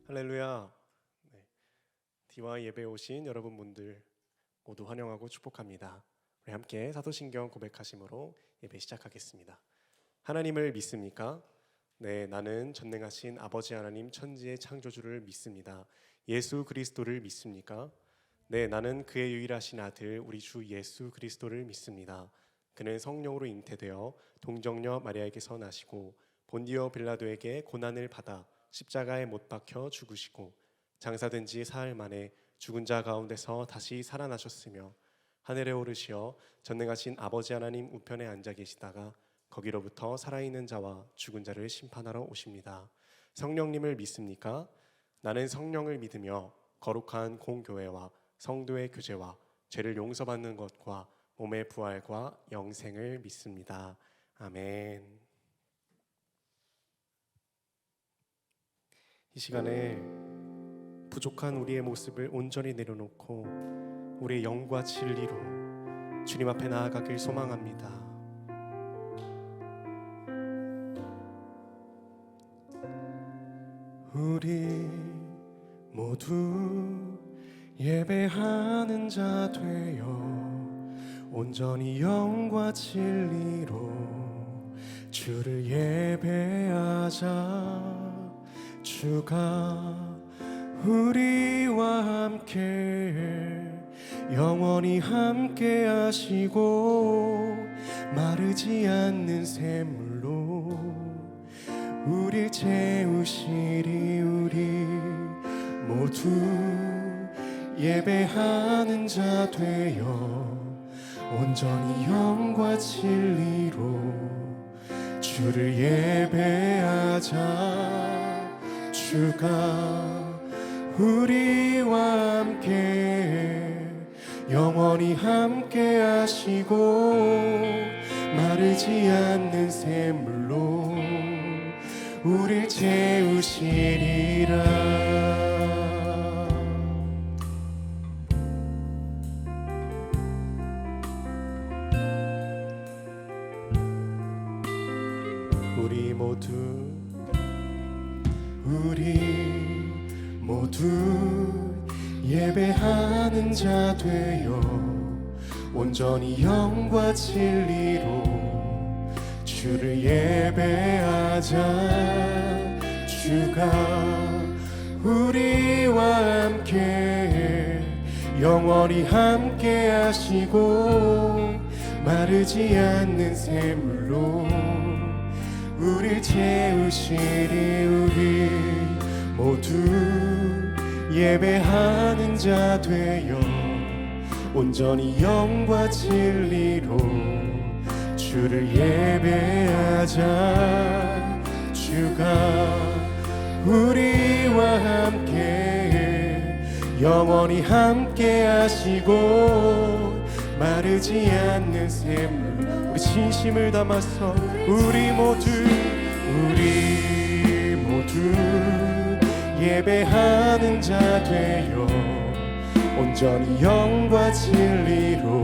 할렐루야. DY 예배에 오신 여러분들 모두 환영하고 축복합니다. 우리 함께 사도신경 고백하심으로 예배 시작하겠습니다. 하나님을 믿습니까? 네, 나는 전능하신 아버지 하나님 천지의 창조주를 믿습니다. 예수 그리스도를 믿습니까? 네, 나는 그의 유일하신 아들 우리 주 예수 그리스도를 믿습니다. 그는 성령으로 잉태되어 동정녀 마리아에게서 나시고 본디오 빌라도에게 고난을 받아 십자가에 못 박혀 죽으시고 장사된 지 사흘 만에 죽은 자 가운데서 다시 살아나셨으며 하늘에 오르시어 전능하신 아버지 하나님 우편에 앉아 계시다가 거기로부터 살아있는 자와 죽은 자를 심판하러 오십니다. 성령님을 믿습니까? 나는 성령을 믿으며 거룩한 공교회와 성도의 교제와 죄를 용서받는 것과 몸의 부활과 영생을 믿습니다. 아멘. 이 시간에 부족한 우리의 모습을 온전히 내려놓고 우리의 영과 진리로 주님 앞에 나아가길 소망합니다. 우리 모두 예배하는 자 되어 온전히 영과 진리로 주를 예배하자. 주가 우리와 함께 영원히 함께 하시고 마르지 않는 샘물로 우릴 채우시리. 우리 모두 예배하는 자 되어 온전히 영과 진리로 주를 예배하자. 주가 우리와 함께 영원히 함께 하시고 마르지 않는 샘물로 우릴 채우시리라. 우리 모두 예배하는 자 되어 온전히 영과 진리로 주를 예배하자. 주가 우리와 함께 영원히 함께 하시고 마르지 않는 샘물로 우릴 채우시리. 우리 모두 예배하는 자 되어 온전히 영과 진리로 주를 예배하자. 주가 우리와 함께 영원히 함께 하시고 마르지 않는 샘물 우리 진심을 담아서 우리 모두 예배하는 자 되어 온전히 영과 진리로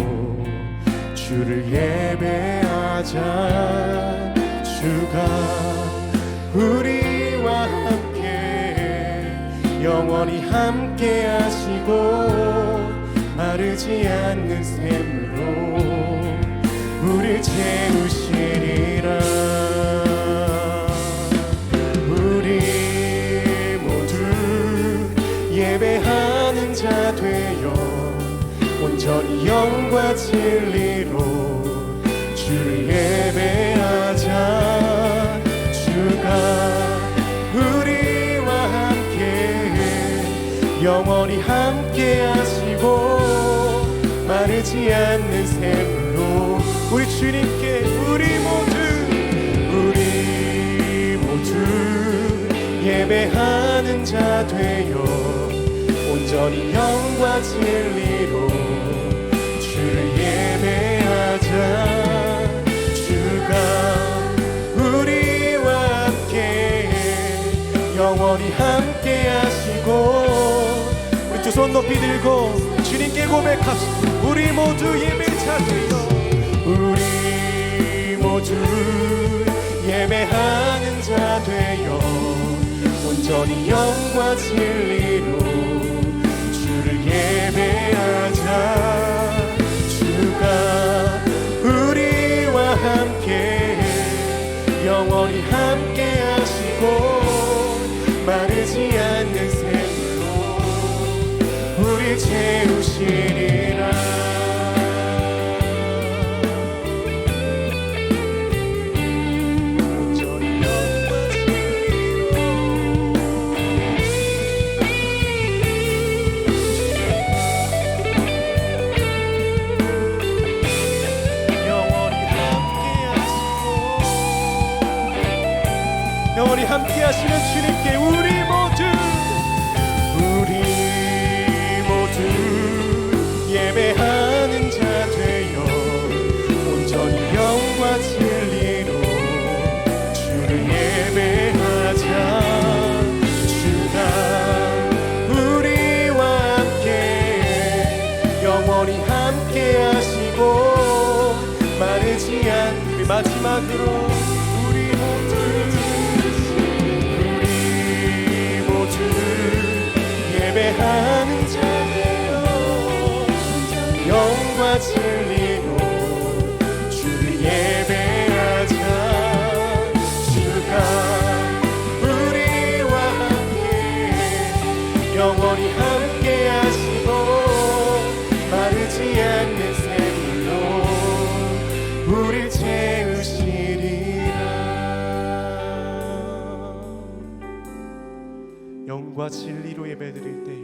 주를 예배하자. 주가 우리와 함께 영원히 함께 하시고 마르지 않는 샘물로 우릴 채우시리라. 우리 모두 예배하는 자 되어 온전히 영과 진리로 주를 예배하자. 주가 우리와 함께 영원히 함께 하시고 마르지 않는 샘물로 우리 주님께 우리 모두 예배하는 자 되어 온전히 영과 진리로 주를 예배하자. 주가 우리와 함께 영원히 함께 하시고 우리 두 손 높이 들고 주님께 고백합시다. 우리 모두 예배자 되어 우리 모두 예배하는 자 되어 온전히 온전히 영과 진리로 주를 예배하자. 주가 우리와 함께 영원히 함께 하시고 마르지 않는 샘물로 우리 채우시리라. 영원히 함께 하시는 주님께 우리 모두 예배하는 자 되어 온전히 영과 진리로 주를 예배하자. 주가 우리와 함께 영원히 함께 하시고 마르지 않는 우리 마지막으로 예배하는 자여 영과 진리로 주를 예배하자. 주가 우리와 함께 영원히 함께 하시고 마르지 않는 샘물로 우릴 채우시리라. 영과 진리로 예배드릴 때에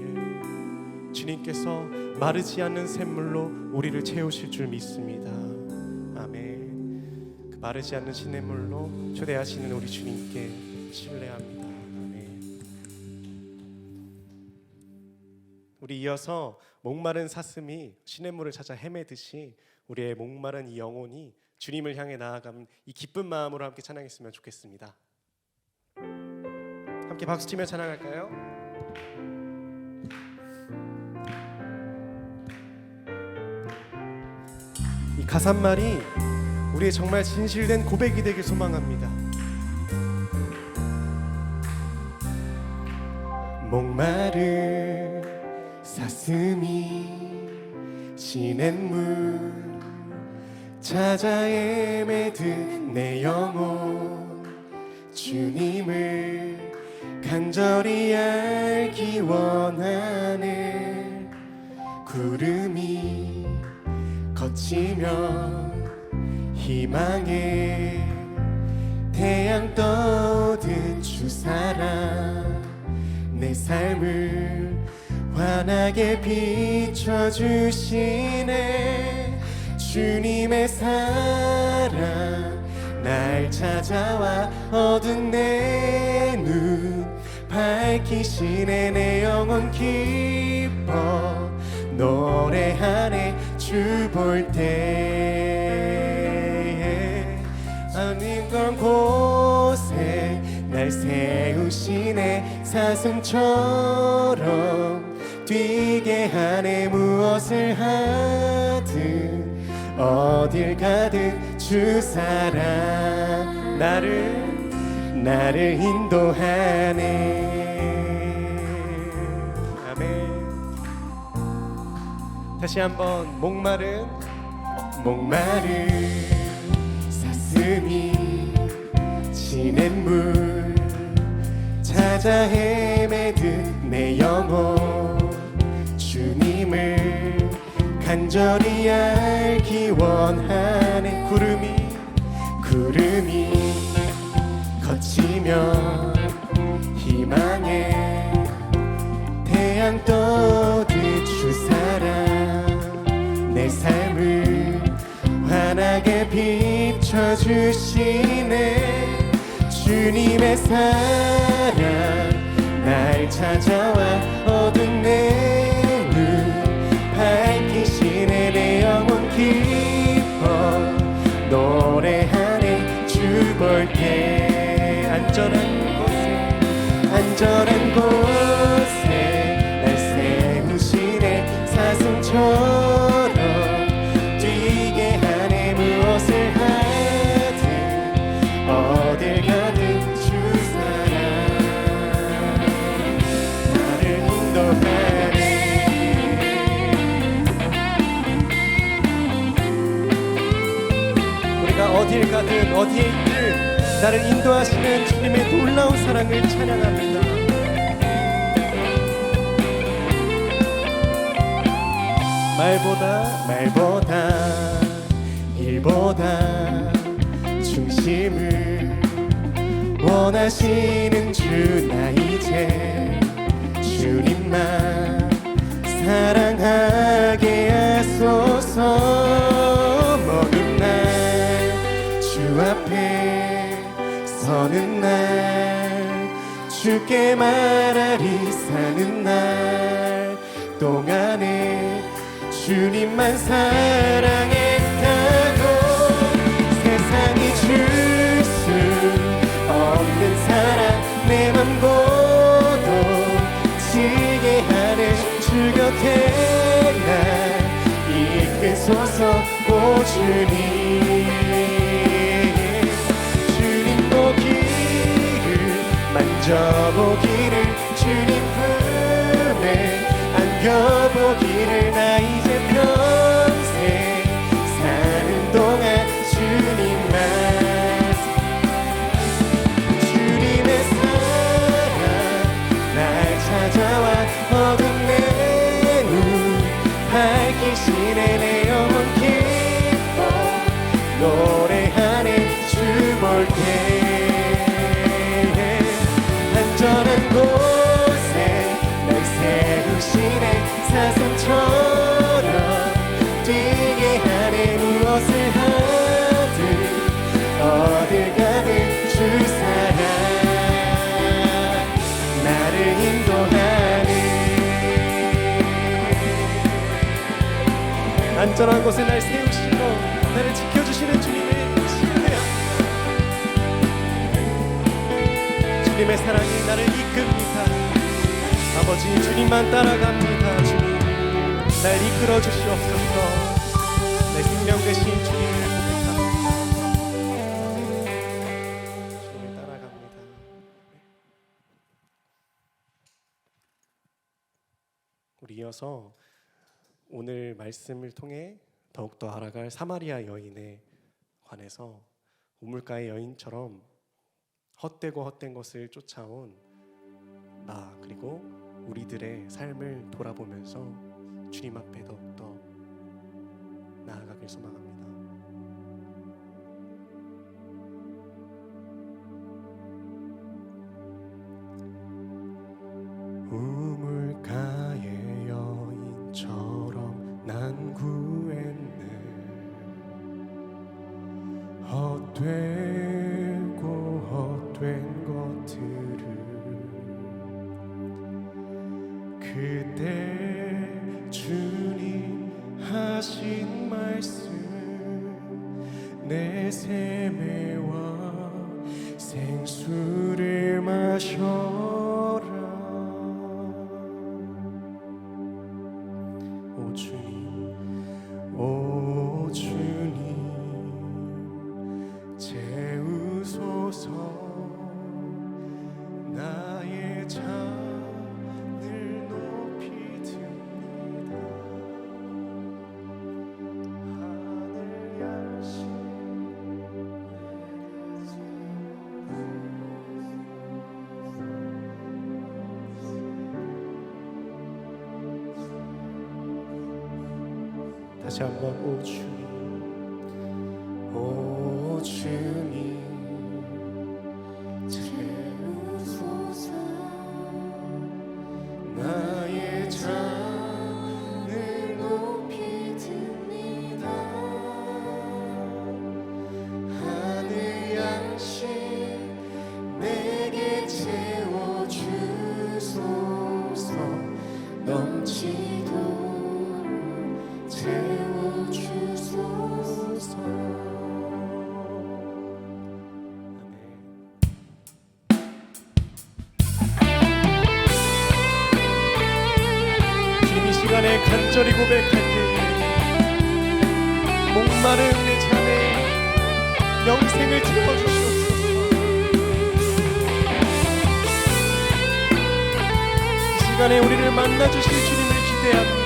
주님께서 마르지 않는 샘물로 우리를 채우실 줄 믿습니다. 아멘. 그 마르지 않는 시냇물로 초대하시는 우리 주님께 신뢰합니다. 아멘. 우리 이어서 목마른 사슴이 시냇물을 찾아 헤매듯이 우리의 목마른 이 영혼이 주님을 향해 나아가는 이 기쁜 마음으로 함께 찬양했으면 좋겠습니다. 함께 박수치며 찬양할까요? 이 가사말이 우리의 정말 진실된 고백이 되길 소망합니다. 목마른 사슴이 시냇물 찾아 헤매듯 내 영혼 주님을 간절히 알기 원하네. 구름이 거치며 희망의 태양 떠오듯 주사랑 내 삶을 환하게 비춰주시네. 주님의 사랑 날 찾아와 어두운 내 눈 밝히시네. 내 영혼 기뻐 노래하네. 주 볼 때에 아닌 곳에 날 세우시네. 사슴처럼 뛰게 하네. 무엇을 하든 어딜 가든 주 사랑 나를 인도하네. 아멘. 다시 한번 목마른 사슴이 시냇물 찾아 헤매듯 내 영혼 주님을 간절히 알기 원하네. 구름이 거치며 희망의 태양 떠오듯 주 사랑 내 삶을 환하게 비춰주시네. 주님의 사랑 날 찾아와 어두운 내 눈 밝히시네. 내 영혼 기뻐 노래하네. 주 볼 때 안전한 곳에 날 세우시네. 사슴처럼 뛰게 하네. 무엇을 하든 어딜 가든 주 사랑 내가 어딜 가든 어디에 있든 나를 인도하시는 주님의 놀라운 사랑을 찬양합니다. 말보다 일보다 중심을 원하시는 주 나 이제 주님만 사랑하게 하소서. 먼 날 주 앞에 서는 날 주께 말하리 사는 날 동안에 주님만 사랑했다고 세상이 줄 수 없는 사랑 내 맘 고독지게 하네 주 곁에 날 이끄소서. 오 주님 주님 보기를 만져보기를 주님 품에 안겨보기를 나 이제 평생 사는 동안 주님만 주님의 사랑 날 찾아와 어둠 내 눈 밝히시네. 내 영혼 기뻐 노래하네 주 볼 때 안전한 곳에 날 세우시네. 사슴처럼 뛰게 하네. 무엇을 하든 어딜 가든 주 사랑 나를 인도하네. 안전한 곳에 날 세우시고 나를 지켜주시는 주님의 신뢰야. 주님의 사랑이 나를 이끕니다. 아버지 주님만 따라갑니다. 주님 날 이끌어 주시옵소서. 내 생명 되신 주님을 고백합니다. 주님을 따라갑니다. 우리 이어서 오늘 말씀을 통해 더욱더 알아갈 사마리아 여인에 관해서 우물가의 여인처럼 헛되고 헛된 것을 쫓아온 나 그리고 우리들의 삶을 돌아보면서 주님 앞에 더욱더 나아가길 소망합니다. 우물가의 여인처럼 난 구했네. 헛되고 헛된 것들을 그때 주님 하신 말씀 내 세매와 생수를 마셔라. 오 주님 오 주님 채우소서. 나의 잔을 높이 듭니다. 하늘 양식 다시 한번 오 주님 오 주님 채우소서. 나의 잔을 높이 듭니다. 하늘 양식 내게 채워주소서. 넘치도록 채워주소서. 시간에 간절히 고백할 때 목마른 내 잔에 영생을 채워주시옵소서. 이 시간에 우리를 만나주실 주님을 기대합니다.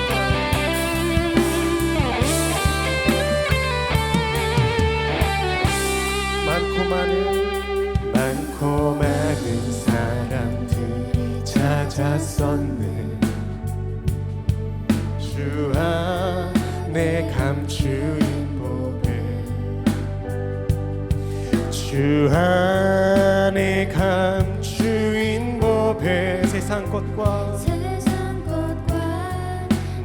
감추인 법에 주 안에 감추인 법에 세상 것과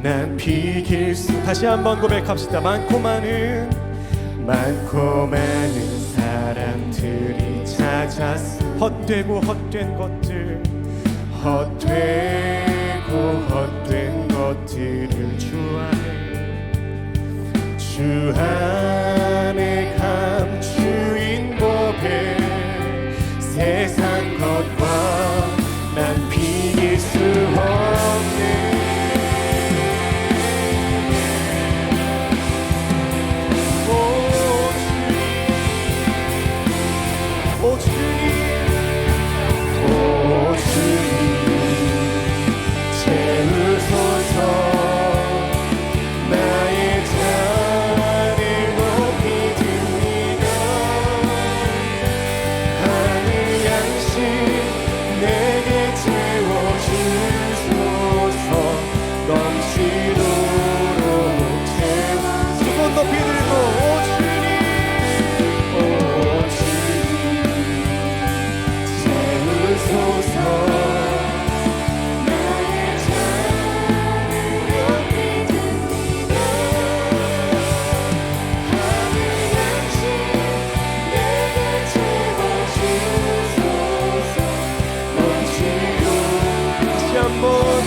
난 비길 수 다시 한번 고백합시다. 많고 많은 사람들이 찾았어. 헛되고 헛된 것들 헛되고 헛된 것들을 주 안에 감추인 법에 세상 것과 난 비길 수 없네. 오 주님 채우소서. 나의 잔을 높이 듭니다. 하늘 양식 내게 채워주소서. 넘치도록 채워. 두 손 높이 들고 오 주님 채우소서. 나의 잔을 높이 듭니다. 하늘 양식 내게 채워주소서. 넘치도록. 다시 한번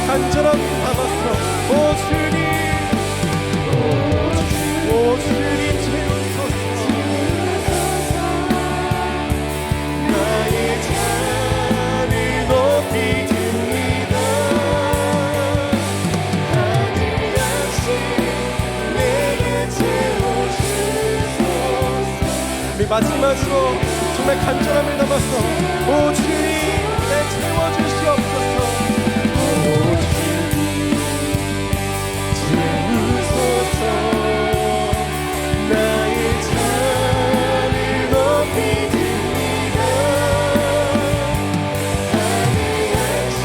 간절함 담았어. 오 주님 채우소서. 나의 잔을 높이 듭니다. 하늘 양식 내게 채워주소서. 우리 마지막으로 정말 간절함을 담았어. 오 주님 내 채워주시옵소서. 오 주님 채우소서. 나의 잔을 높이 듭니다. 하늘 양식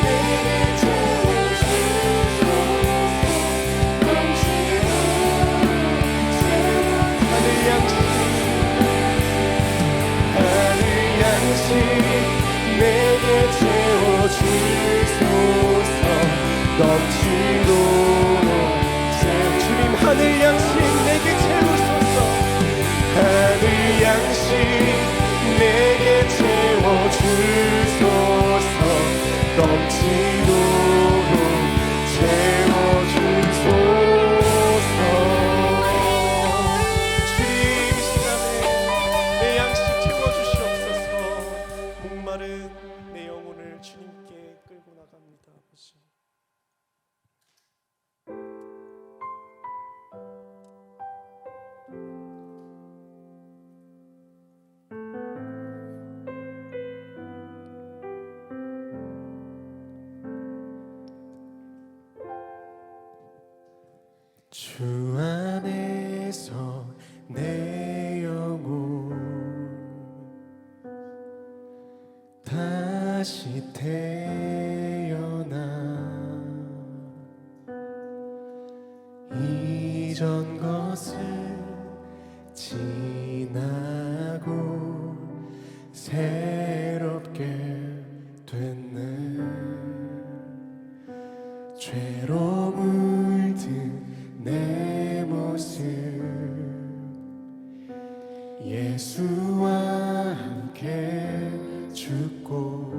내게 채워주소서. 하늘 양식 내게 채워주소서. 넘치도록 주님 하늘 양식 내게 채우소서. 하늘 양식 내게 채워주소서. 넘치도록 채워주소서. 주님 이 시간에 내 양식 채워주시옵소서. 목마른 내 영혼을 주님께 끌고 나갑니다. 아버지. 주 안에서 내 영혼 다시 태어나 이전 것을 지나고 새롭게 됐네. 죄로 물든 내 모습 예수와 함께 죽고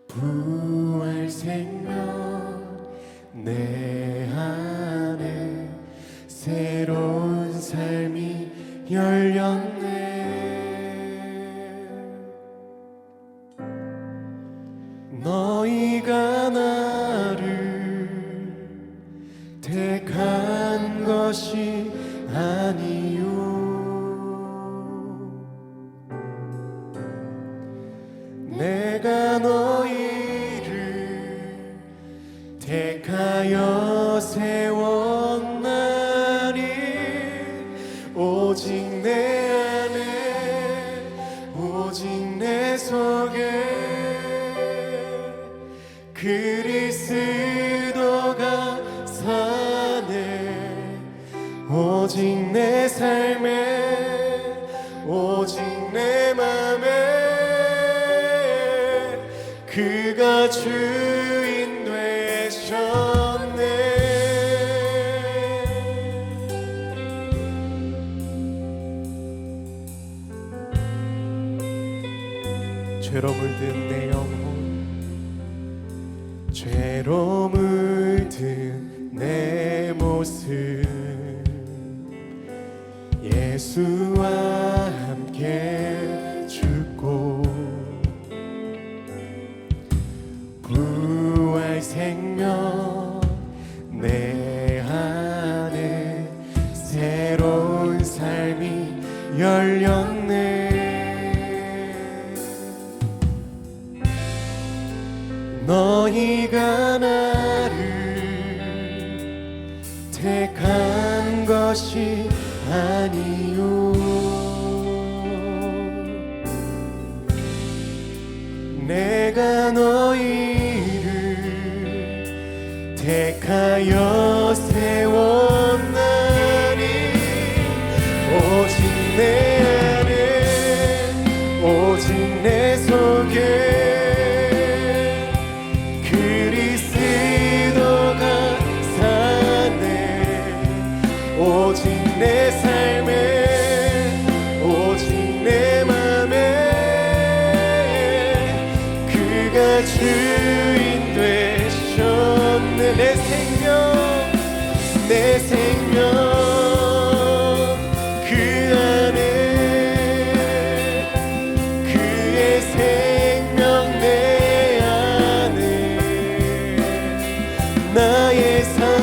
부활 생명 내 안에 새로운 삶이 열렸네. 너희가 나를 택한 것이 아니요 내가 너희를 택하여 세웠나니 오직 내 안에 오직 내 속에 그리스도가 내 삶에 오직 내 맘에 그가 주인 되셨네. 죄로 물든 내 영혼, 죄로 물든 내 모습, 예수와 함께 죽고 부활 생명 내 안에 새로운 삶이 열렸네. 너희가 나를 택한 것이 아니요, 내가 너희를 택하여 세웠나니 오직 내 안에 오직 내 속에 오직 내 삶에 오직 내 맘에 그가 주인 되셨네. 내 생명 그 안에 그의 생명 내 안에 나의 삶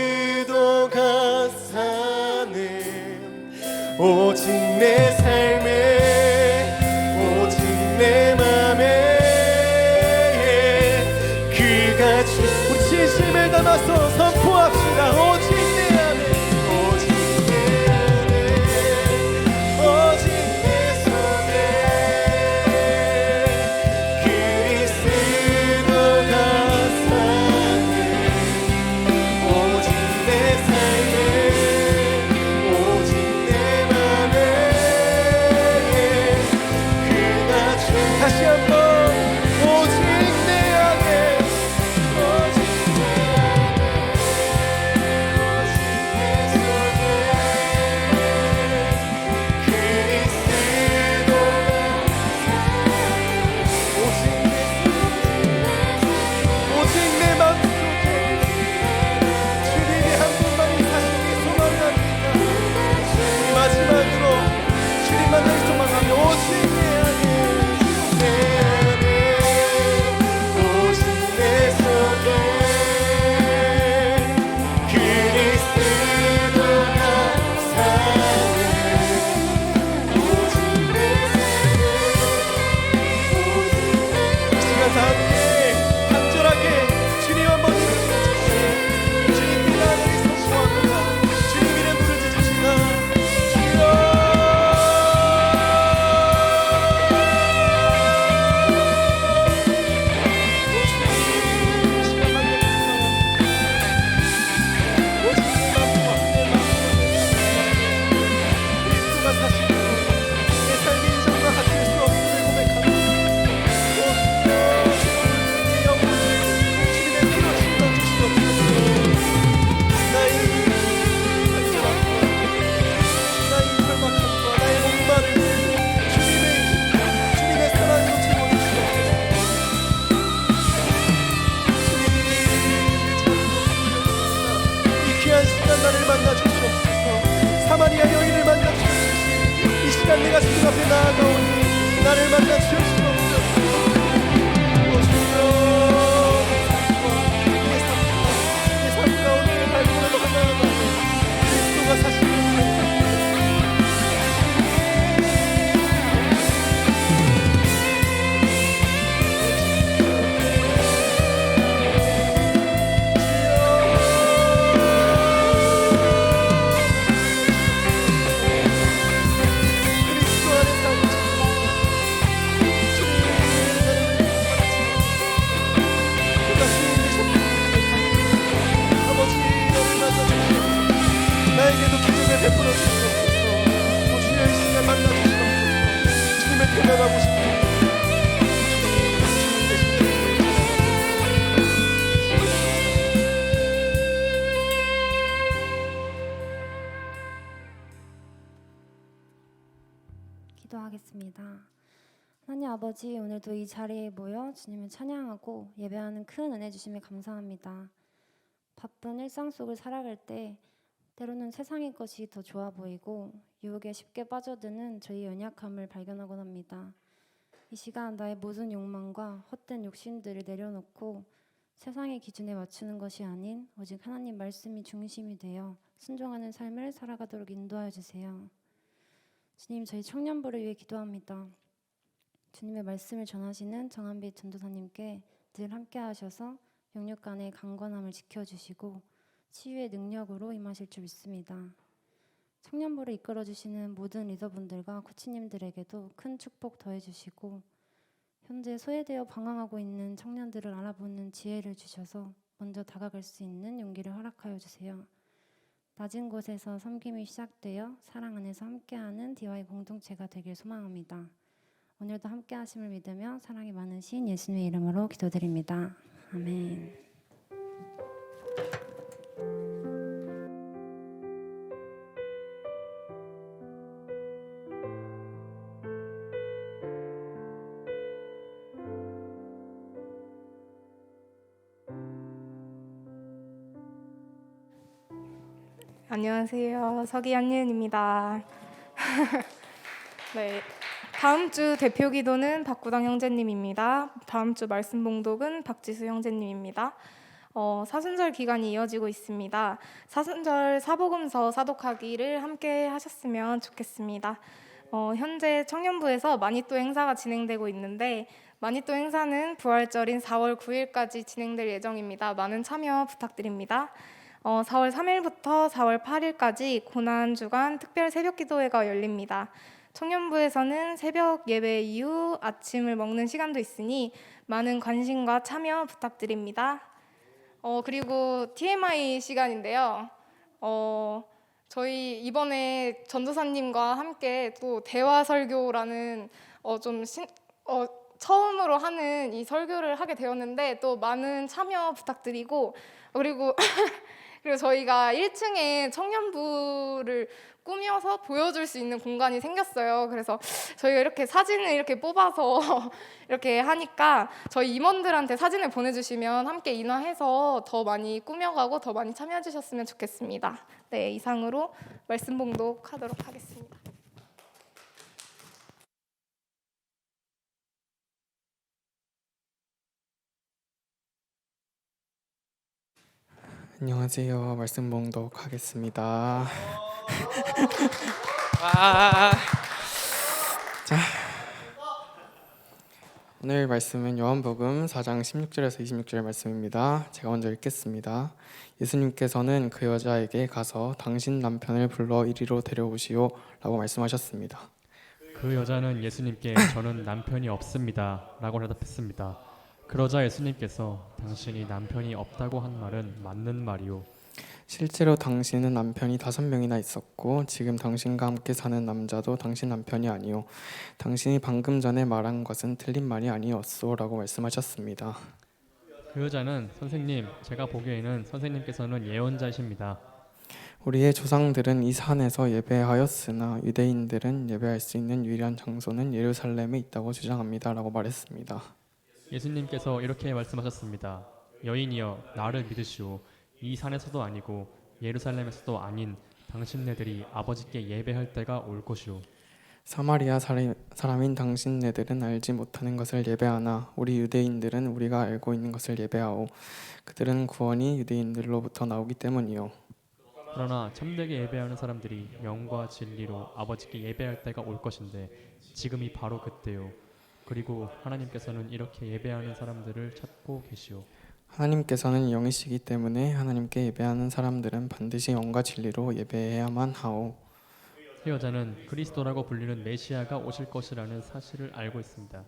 그리스도가 사네. 오직 내 삶에 오직 내 맘에 그가 주. 우리 진심을 담아서 선포합시다. 오직 내 안에 오직 내 안에 오직 내 속에 그리스도가 사네. 오직 내 삶에 오직 내 맘에 그가 주. 다시 한번 오직 내 안에 오직 내 안에 오직 나를 만나 주시옵소서. 사마리아 여인을 만나 주시옵소서. 이 시간 내가 주님 앞에 나아가오니 나를 만나 주시옵소서. 오 주여, 내 삶 가운데 발걸음을 하나하나 그리스도가 사시는 나에게도 기쁨을 베풀어 주시옵소서. 주여 이 시간 만나 주시옵소서. 주님을 대면하고 싶습니다. 기도하겠습니다. 하나님 아버지, 오늘도 이 자리에 모여 주님을 찬양하고 예배하는 큰 은혜 주심에 감사합니다. 바쁜 일상 속을 살아갈 때 때로는 세상의 것이 더 좋아 보이고 유혹에 쉽게 빠져드는 저희 연약함을 발견하곤 합니다. 이 시간 나의 모든 욕망과 헛된 욕심들을 내려놓고 세상의 기준에 맞추는 것이 아닌 오직 하나님 말씀이 중심이 되어 순종하는 삶을 살아가도록 인도하여 주세요. 주님, 저희 청년부를 위해 기도합니다. 주님의 말씀을 전하시는 정한빛 전도사님께 늘 함께 하셔서 영육간의 강건함을 지켜주시고 치유의 능력으로 임하실 줄 믿습니다. 청년부를 이끌어주시는 모든 리더분들과 코치님들에게도 큰 축복 더해주시고 현재 소외되어 방황하고 있는 청년들을 알아보는 지혜를 주셔서 먼저 다가갈 수 있는 용기를 허락하여 주세요. 낮은 곳에서 섬김이 시작되어 사랑 안에서 함께하는 DY 공동체가 되길 소망합니다. 오늘도 함께 하심을 믿으며 사랑이 많으신 예수님의 이름으로 기도드립니다. 아멘. 안녕하세요. 서기한예은입니다. 네, 다음 주 대표 기도는 박구당 형제님입니다. 다음 주 말씀 봉독은 박지수 형제님입니다. 사순절 기간이 이어지고 있습니다. 사순절 사복음서 사독하기를 함께 하셨으면 좋겠습니다. 현재 청년부에서 마니또 행사가 진행되고 있는데 마니또 행사는 부활절인 4월 9일까지 진행될 예정입니다. 많은 참여 부탁드립니다. 4월 3일부터 4월 8일까지 고난주간 특별 새벽기도회가 열립니다. 청년부에서는 새벽 예배 이후 아침을 먹는 시간도 있으니 많은 관심과 참여 부탁드립니다. 그리고 TMI 시간인데요. 저희 이번에 전도사님과 함께 또 대화 설교라는 처음으로 하는 이 설교를 하게 되었는데 또 많은 참여 부탁드리고 그리고 저희가 1층에 청년부를 꾸며서 보여줄 수 있는 공간이 생겼어요. 그래서 저희가 이렇게 사진을 이렇게 뽑아서 이렇게 하니까 저희 임원들한테 사진을 보내주시면 함께 인화해서 더 많이 꾸며가고 더 많이 참여해 주셨으면 좋겠습니다. 네, 이상으로 말씀 봉독하도록 하겠습니다. 안녕하세요. 말씀 봉독하겠습니다. 자, 오늘 말씀은 요한복음 4장 16절에서 26절 말씀입니다. 제가 먼저 읽겠습니다. 예수님께서는 그 여자에게 가서 당신 남편을 불러 이리로 데려오시오 라고 말씀하셨습니다. 그 여자는 예수님께 저는 남편이 없습니다 라고 대답했습니다. 그러자 예수님께서 당신이 남편이 없다고 한 말은 맞는 말이오. 실제로 당신은 남편이 5명이나 있었고 지금 당신과 함께 사는 남자도 당신 남편이 아니오. 당신이 방금 전에 말한 것은 틀린 말이 아니었소 라고 말씀하셨습니다. 그 여자는 선생님, 제가 보기에는 선생님께서는 예언자이십니다. 우리의 조상들은 이 산에서 예배하였으나 유대인들은 예배할 수 있는 유일한 장소는 예루살렘에 있다고 주장합니다 라고 말했습니다. 예수님께서 이렇게 말씀하셨습니다. 여인이여 나를 믿으시오. 이 산에서도 아니고 예루살렘에서도 아닌 당신네들이 아버지께 예배할 때가 올 것이요 사마리아 사람인 당신네들은 알지 못하는 것을 예배하나 우리 유대인들은 우리가 알고 있는 것을 예배하오. 그들은 구원이 유대인들로부터 나오기 때문이요. 그러나 참되게 예배하는 사람들이 영과 진리로 아버지께 예배할 때가 올 것인데 지금이 바로 그때요. 그리고 하나님께서는 이렇게 예배하는 사람들을 찾고 계시오. 하나님께서는 영이시기 때문에 하나님께 예배하는 사람들은 반드시 영과 진리로 예배해야만 하오. 그 여자는 그리스도라고 불리는 메시아가 오실 것이라는 사실을 알고 있습니다.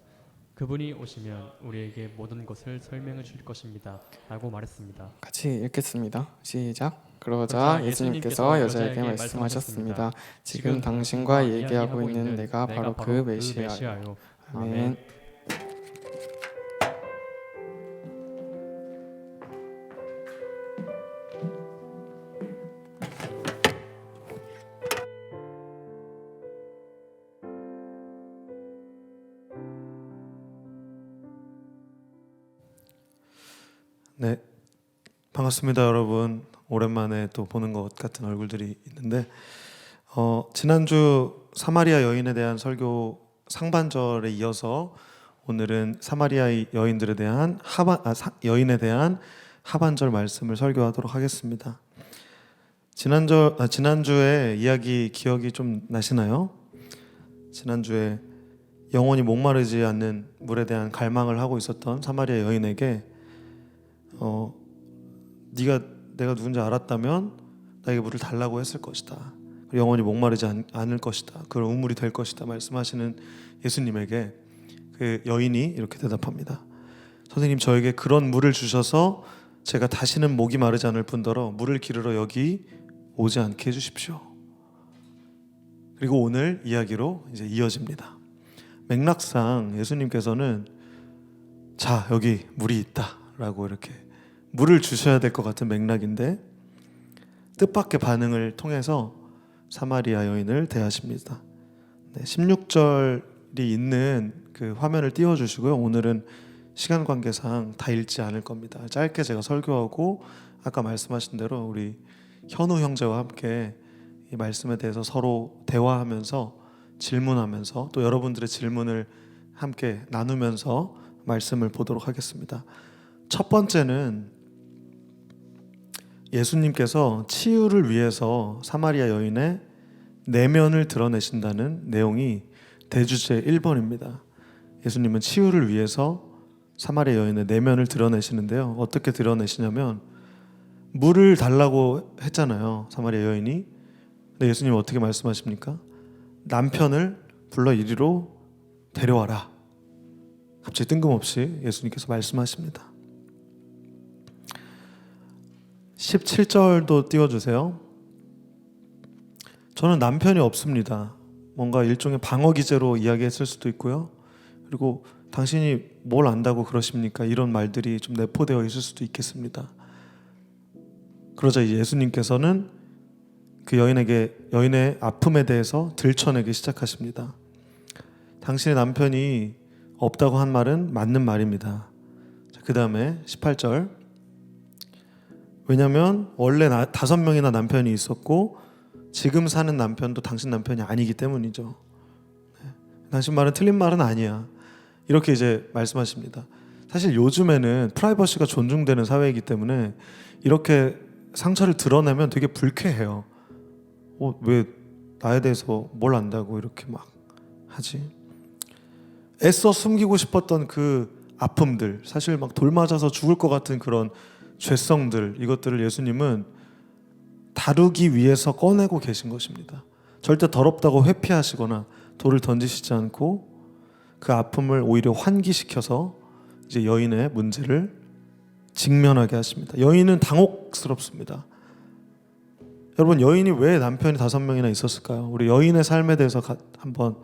그분이 오시면 우리에게 모든 것을 설명해 주실 것입니다. 라고 말했습니다. 같이 읽겠습니다. 시작. 그러자 예수님께서 여자에게 말씀하셨습니다. 지금 당신과 얘기하고 있는 내가 바로 그 메시아요. 아멘. 네, 반갑습니다, 여러분. 오랜만에 또 보는 것 같은 얼굴들이 있는데 지난주 사마리아 여인에 대한 설교 상반절에 이어서 오늘은 사마리아 여인들에 대한 여인에 대한 하반절 말씀을 설교하도록 하겠습니다. 지난주에 이야기 기억이 좀 나시나요? 지난주에 영원히 목마르지 않는 물에 대한 갈망을 하고 있었던 사마리아 여인에게 내가 누군지 알았다면 나에게 물을 달라고 했을 것이다. 영원히 목마르지 않을 것이다. 그런 우물이 될 것이다. 말씀하시는 예수님에게 그 여인이 이렇게 대답합니다. 선생님, 저에게 그런 물을 주셔서 제가 다시는 목이 마르지 않을 뿐더러 물을 기르러 여기 오지 않게 해주십시오. 그리고 오늘 이야기로 이제 이어집니다. 맥락상 예수님께서는 자, 여기 물이 있다 라고 이렇게 물을 주셔야 될 것 같은 맥락인데 뜻밖의 반응을 통해서 사마리아 여인을 대하십니다. 16절이 있는 그 화면을 띄워주시고요. 오늘은 시간 관계상 다 읽지 않을 겁니다. 짧게 제가 설교하고 아까 말씀하신 대로 우리 현우 형제와 함께 이 말씀에 대해서 서로 대화하면서 질문하면서 또 여러분들의 질문을 함께 나누면서 말씀을 보도록 하겠습니다. 첫 번째는 예수님께서 치유를 위해서 사마리아 여인의 내면을 드러내신다는 내용이 대주제 1번입니다. 예수님은 치유를 위해서 사마리아 여인의 내면을 드러내시는데요. 어떻게 드러내시냐면 물을 달라고 했잖아요. 사마리아 여인이. 근데 예수님은 어떻게 말씀하십니까? 남편을 불러 이리로 데려와라. 갑자기 뜬금없이 예수님께서 말씀하십니다. 17절도 띄워주세요. 저는 남편이 없습니다. 뭔가 일종의 방어 기제로 이야기했을 수도 있고요. 그리고 당신이 뭘 안다고 그러십니까? 이런 말들이 좀 내포되어 있을 수도 있겠습니다. 그러자 예수님께서는 그 여인의 아픔에 대해서 들춰내기 시작하십니다. 당신의 남편이 없다고 한 말은 맞는 말입니다. 그 다음에 18절. 왜냐하면 원래 5명이나 남편이 있었고 지금 사는 남편도 당신 남편이 아니기 때문이죠. 당신 말은 틀린 말은 아니야. 이렇게 이제 말씀하십니다. 사실 요즘에는 프라이버시가 존중되는 사회이기 때문에 이렇게 상처를 드러내면 되게 불쾌해요. 왜 나에 대해서 뭘 안다고 이렇게 막 하지? 애써 숨기고 싶었던 그 아픔들, 사실 막 돌 맞아서 죽을 것 같은 그런 죄성들, 이것들을 예수님은 다루기 위해서 꺼내고 계신 것입니다. 절대 더럽다고 회피하시거나 돌을 던지시지 않고 그 아픔을 오히려 환기시켜서 이제 여인의 문제를 직면하게 하십니다. 여인은 당혹스럽습니다. 여러분, 여인이 왜 남편이 5명이나 있었을까요? 우리 여인의 삶에 대해서 한번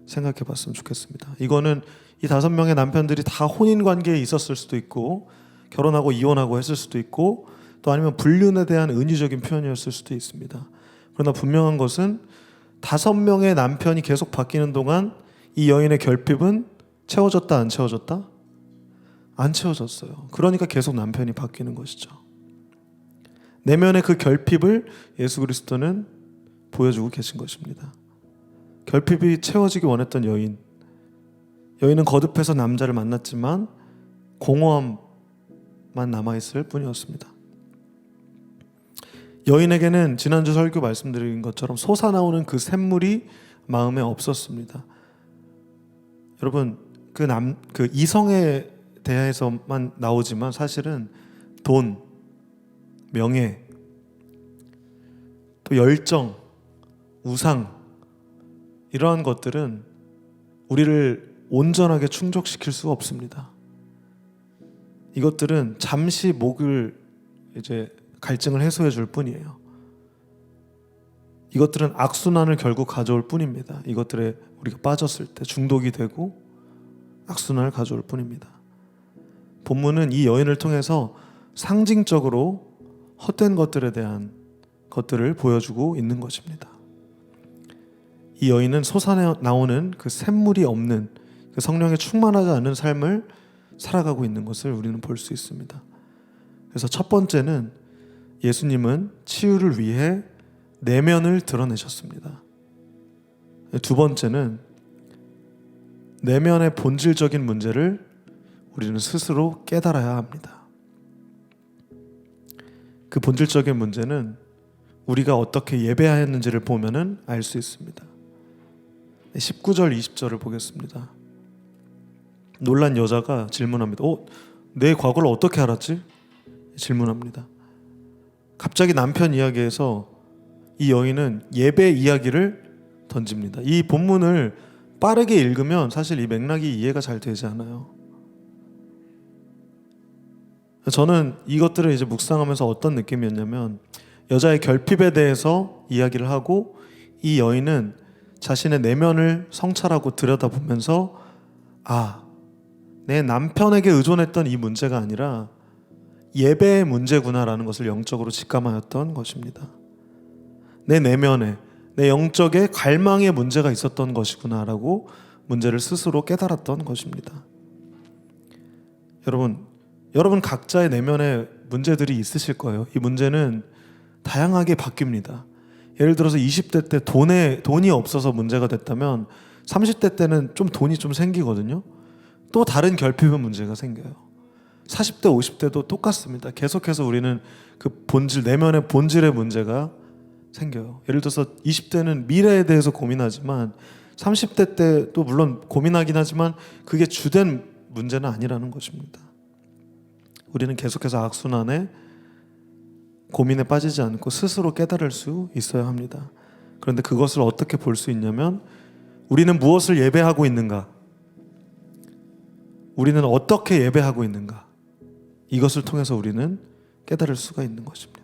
생각해 봤으면 좋겠습니다. 이거는 이 5명의 남편들이 다 혼인 관계에 있었을 수도 있고 결혼하고 이혼하고 했을 수도 있고 또 아니면 불륜에 대한 은유적인 표현이었을 수도 있습니다. 그러나 분명한 것은 5명의 남편이 계속 바뀌는 동안 이 여인의 결핍은 채워졌다, 안 채워졌다? 안 채워졌어요. 그러니까 계속 남편이 바뀌는 것이죠. 내면의 그 결핍을 예수 그리스도는 보여주고 계신 것입니다. 결핍이 채워지기 원했던 여인은 거듭해서 남자를 만났지만 공허함만 남아있을 뿐이었습니다. 여인에게는 지난주 설교 말씀드린 것처럼 솟아나오는 그 샘물이 마음에 없었습니다. 여러분, 그 이성에 대해서만 나오지만 사실은 돈, 명예, 또 열정, 우상, 이러한 것들은 우리를 온전하게 충족시킬 수가 없습니다. 이것들은 잠시 갈증을 해소해 줄 뿐이에요. 이것들은 악순환을 결국 가져올 뿐입니다. 이것들에 우리가 빠졌을 때 중독이 되고 악순환을 가져올 뿐입니다. 본문은 이 여인을 통해서 상징적으로 헛된 것들에 대한 것들을 보여주고 있는 것입니다. 이 여인은 솟아나오는 그 샘물이 없는, 그 성령에 충만하지 않은 삶을 살아가고 있는 것을 우리는 볼 수 있습니다. 그래서 첫 번째는 예수님은 치유를 위해 내면을 드러내셨습니다. 두 번째는 내면의 본질적인 문제를 우리는 스스로 깨달아야 합니다. 그 본질적인 문제는 우리가 어떻게 예배하였는지를 보면은 알 수 있습니다. 19절, 20절을 보겠습니다. 놀란 여자가 질문합니다. 내 과거를 어떻게 알았지? 질문합니다. 갑자기 남편 이야기에서 이 여인은 예배 이야기를 던집니다. 이 본문을 빠르게 읽으면 사실 이 맥락이 이해가 잘 되지 않아요. 저는 이것들을 이제 묵상하면서 어떤 느낌이었냐면, 여자의 결핍에 대해서 이야기를 하고 이 여인은 자신의 내면을 성찰하고 들여다보면서 내 남편에게 의존했던 이 문제가 아니라 예배의 문제구나라는 것을 영적으로 직감하였던 것입니다. 내 내면에, 내 영적의 갈망의 문제가 있었던 것이구나라고 문제를 스스로 깨달았던 것입니다. 여러분 각자의 내면에 문제들이 있으실 거예요. 이 문제는 다양하게 바뀝니다. 예를 들어서 20대 때 돈이 없어서 문제가 됐다면 30대 때는 좀 돈이 좀 생기거든요. 또 다른 결핍의 문제가 생겨요. 40대, 50대도 똑같습니다. 계속해서 우리는 그 내면의 본질의 문제가 생겨요. 예를 들어서 20대는 미래에 대해서 고민하지만 30대 때도 물론 고민하긴 하지만 그게 주된 문제는 아니라는 것입니다. 우리는 계속해서 악순환에 고민에 빠지지 않고 스스로 깨달을 수 있어야 합니다. 그런데 그것을 어떻게 볼 수 있냐면, 우리는 무엇을 예배하고 있는가? 우리는 어떻게 예배하고 있는가? 이것을 통해서 우리는 깨달을 수가 있는 것입니다.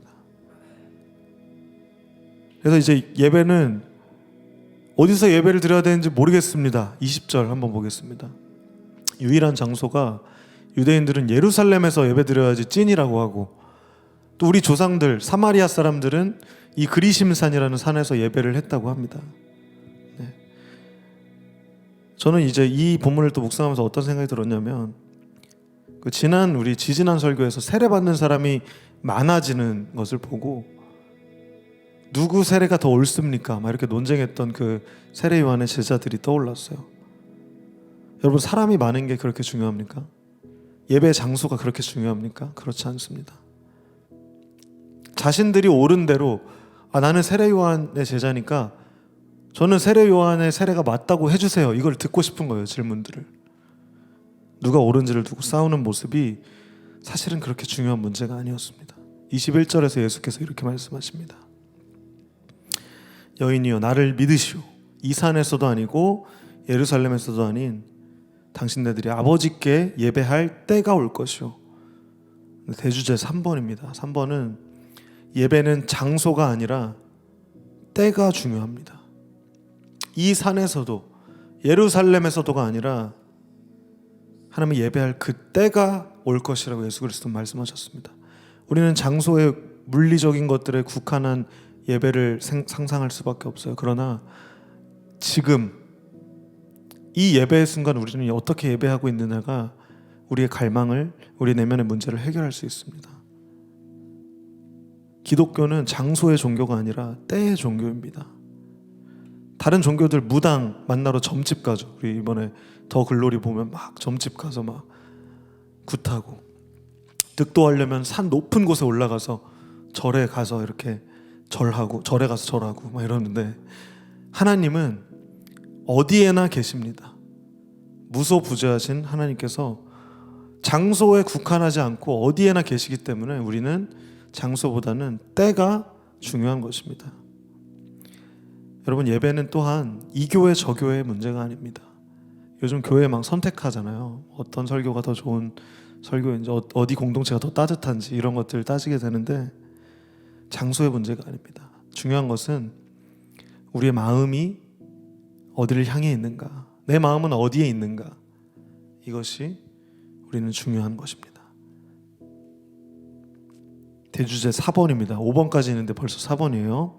그래서 이제 예배는 어디서 예배를 드려야 되는지 모르겠습니다. 20절 한번 보겠습니다. 유일한 장소가 유대인들은 예루살렘에서 예배 드려야지 찐이라고 하고, 또 우리 조상들 사마리아 사람들은 이 그리심산이라는 산에서 예배를 했다고 합니다. 네. 저는 이제 이 본문을 또 묵상하면서 어떤 생각이 들었냐면, 우리 지지난 설교에서 세례받는 사람이 많아지는 것을 보고 누구 세례가 더 옳습니까? 막 이렇게 논쟁했던 그 세례 요한의 제자들이 떠올랐어요. 여러분, 사람이 많은 게 그렇게 중요합니까? 예배 장소가 그렇게 중요합니까? 그렇지 않습니다. 자신들이 옳은 대로 나는 세례 요한의 제자니까 저는 세례 요한의 세례가 맞다고 해주세요. 이걸 듣고 싶은 거예요. 질문들을. 누가 옳은지를 두고 싸우는 모습이 사실은 그렇게 중요한 문제가 아니었습니다. 21절에서 예수께서 이렇게 말씀하십니다. 여인이여, 나를 믿으시오. 이 산에서도 아니고 예루살렘에서도 아닌 당신네들이 아버지께 예배할 때가 올 것이오. 대주제 3번입니다. 3번은 예배는 장소가 아니라 때가 중요합니다. 이 산에서도 예루살렘에서도가 아니라 하나님을 예배할 그 때가 올 것이라고 예수 그리스도는 말씀하셨습니다. 우리는 장소의 물리적인 것들에 국한한 예배를 상상할 수밖에 없어요. 그러나 지금 이 예배의 순간 우리는 어떻게 예배하고 있느냐가 우리의 갈망을, 우리 내면의 문제를 해결할 수 있습니다. 기독교는 장소의 종교가 아니라 때의 종교입니다. 다른 종교들 무당 만나러 점집 가죠. 우리 이번에 더 글로리 보면 막 점집 가서 막 굿하고, 득도하려면 산 높은 곳에 올라가서 절에 가서 이렇게 절하고, 절에 가서 절하고 막 이러는데, 하나님은 어디에나 계십니다. 무소부재하신 하나님께서 장소에 국한하지 않고 어디에나 계시기 때문에 우리는 장소보다는 때가 중요한 것입니다. 여러분, 예배는 또한 이 교회 저 교회의 문제가 아닙니다. 요즘 교회 막 선택하잖아요. 어떤 설교가 더 좋은 설교인지, 어디 공동체가 더 따뜻한지, 이런 것들 따지게 되는데 장소의 문제가 아닙니다. 중요한 것은 우리의 마음이 어디를 향해 있는가, 내 마음은 어디에 있는가, 이것이 우리는 중요한 것입니다. 대주제 4번입니다. 5번까지 있는데 벌써 4번이에요.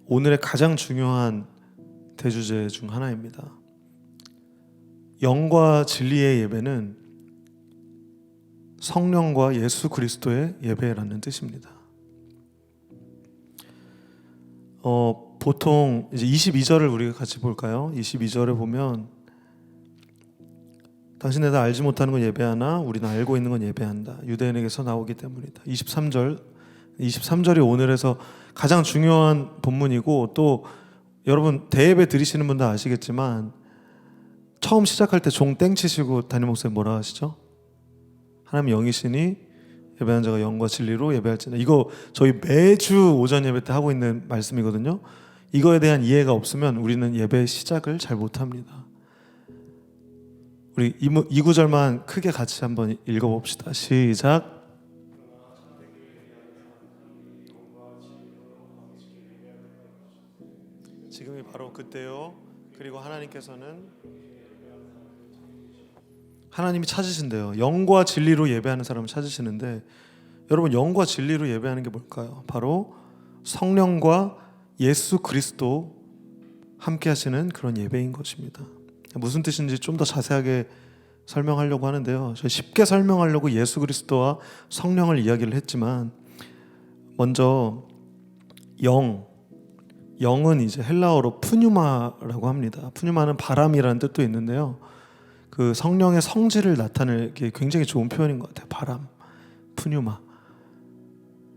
오늘의 가장 중요한 대주제 중 하나입니다. 영과 진리의 예배는 성령과 예수 그리스도의 예배라는 뜻입니다. 보통 이제 22절을 우리가 같이 볼까요? 22절에 보면 당신네 다 알지 못하는 건 예배하나 우리는 알고 있는 건 예배한다. 유대인에게서 나오기 때문이다. 23절이 오늘에서 가장 중요한 본문이고, 또 여러분 대예배 드리시는 분들 아시겠지만 처음 시작할 때 종 땡 치시고 담임 목사님 뭐라 하시죠? 하나님 영이시니 예배하는 자가 영과 진리로 예배할지니라. 이거 저희 매주 오전 예배 때 하고 있는 말씀이거든요. 이거에 대한 이해가 없으면 우리는 예배 시작을 잘 못합니다. 우리 이 구절만 크게 같이 한번 읽어봅시다. 시작. 지금이 바로 그때요. 그리고 하나님이 찾으신대요. 영과 진리로 예배하는 사람을 찾으시는데, 여러분, 영과 진리로 예배하는 게 뭘까요? 바로 성령과 예수 그리스도 함께 하시는 그런 예배인 것입니다. 무슨 뜻인지 좀 더 자세하게 설명하려고 하는데요. 저희 쉽게 설명하려고 예수 그리스도와 성령을 이야기를 했지만, 먼저 영은 이제 헬라어로 푸뉴마라고 합니다. 푸뉴마는 바람이라는 뜻도 있는데요. 그 성령의 성질을 나타내기 굉장히 좋은 표현인 것 같아요. 바람, 푸뉴마.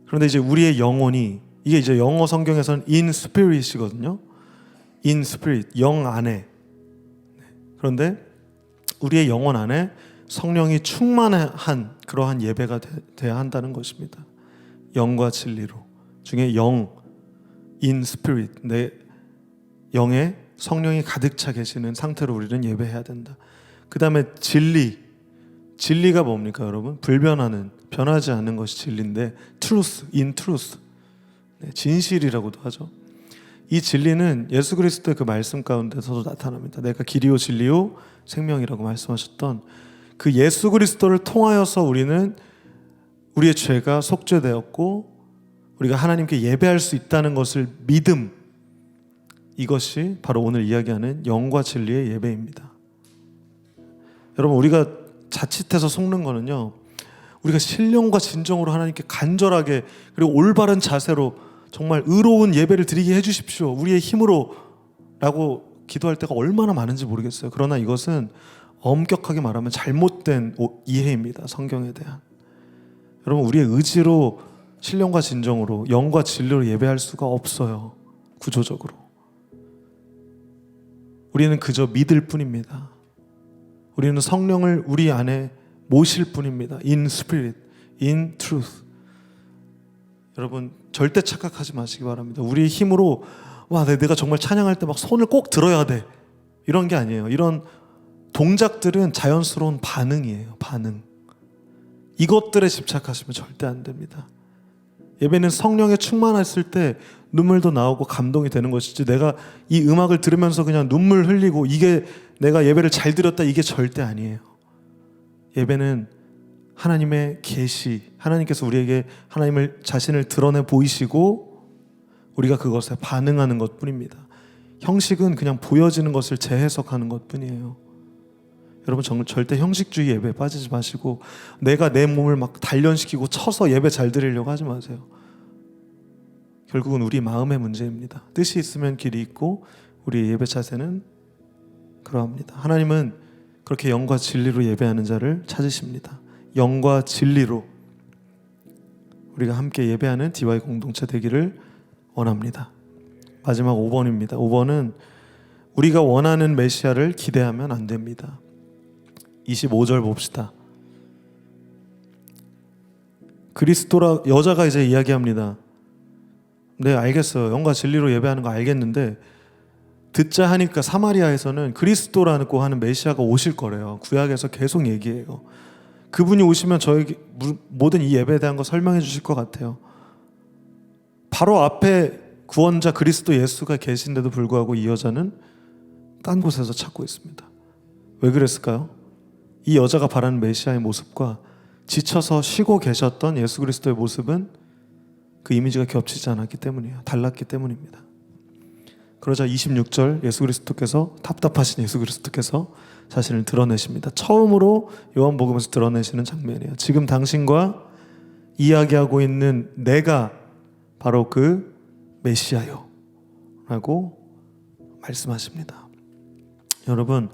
그런데 이제 우리의 영혼이, 이게 이제 영어 성경에서는 in spirit이거든요. in spirit, 영 안에. 그런데 우리의 영혼 안에 성령이 충만한 그러한 예배가 돼야 한다는 것입니다. 영과 진리로. 중에 영, in spirit, 내 영에 성령이 가득 차 계시는 상태로 우리는 예배해야 된다. 그 다음에 진리가 뭡니까 여러분? 불변하는, 변하지 않는 것이 진리인데, truth, in truth, 진실이라고도 하죠. 이 진리는 예수 그리스도의 그 말씀 가운데서도 나타납니다. 내가 길이요 진리요 생명이라고 말씀하셨던 그 예수 그리스도를 통하여서 우리는 우리의 죄가 속죄되었고 우리가 하나님께 예배할 수 있다는 것을 믿음, 이것이 바로 오늘 이야기하는 영과 진리의 예배입니다. 여러분, 우리가 자칫해서 속는 거는요, 우리가 신령과 진정으로 하나님께 간절하게, 그리고 올바른 자세로 정말 의로운 예배를 드리게 해주십시오, 우리의 힘으로 라고 기도할 때가 얼마나 많은지 모르겠어요. 그러나 이것은 엄격하게 말하면 잘못된 이해입니다. 성경에 대한. 여러분, 우리의 의지로 신령과 진정으로 영과 진리로 예배할 수가 없어요. 구조적으로 우리는 그저 믿을 뿐입니다. 우리는 성령을 우리 안에 모실 뿐입니다. In spirit, in truth. 여러분, 절대 착각하지 마시기 바랍니다. 우리의 힘으로 내가 정말 찬양할 때 막 손을 꼭 들어야 돼, 이런 게 아니에요. 이런 동작들은 자연스러운 반응이에요. 반응. 이것들에 집착하시면 절대 안 됩니다. 예배는 성령에 충만했을 때 눈물도 나오고 감동이 되는 것이지, 내가 이 음악을 들으면서 그냥 눈물 흘리고 이게 내가 예배를 잘 드렸다, 이게 절대 아니에요. 예배는 하나님의 계시, 하나님께서 우리에게 하나님을 자신을 드러내 보이시고 우리가 그것에 반응하는 것뿐입니다. 형식은 그냥 보여지는 것을 재해석하는 것뿐이에요. 여러분, 절대 형식주의 예배에 빠지지 마시고 내가 내 몸을 막 단련시키고 쳐서 예배 잘 드리려고 하지 마세요. 결국은 우리 마음의 문제입니다. 뜻이 있으면 길이 있고 우리의 예배 자세는 그러합니다. 하나님은 그렇게 영과 진리로 예배하는 자를 찾으십니다. 영과 진리로 우리가 함께 예배하는 DY 공동체 되기를 원합니다. 마지막 5번입니다. 5번은 우리가 원하는 메시아를 기대하면 안 됩니다. 25절 봅시다. 그리스도라 여자가 이제 이야기합니다. 네, 알겠어요. 영과 진리로 예배하는 거 알겠는데 듣자 하니까 사마리아에서는 그리스도라고 하는 메시아가 오실 거래요. 구약에서 계속 얘기해요. 그분이 오시면 저에게 모든 이 예배에 대한 거 설명해 주실 것 같아요. 바로 앞에 구원자 그리스도 예수가 계신데도 불구하고 이 여자는 딴 곳에서 찾고 있습니다. 왜 그랬을까요? 이 여자가 바라는 메시아의 모습과 지쳐서 쉬고 계셨던 예수 그리스도의 모습은 그 이미지가 겹치지 않았기 때문이에요. 달랐기 때문입니다. 그러자 26절 예수 그리스도께서 답답하신 예수 그리스도께서 자신을 드러내십니다. 처음으로 요한복음에서 드러내시는 장면이에요. 지금 당신과 이야기하고 있는 내가 바로 그 메시아요 라고 말씀하십니다. 여러분,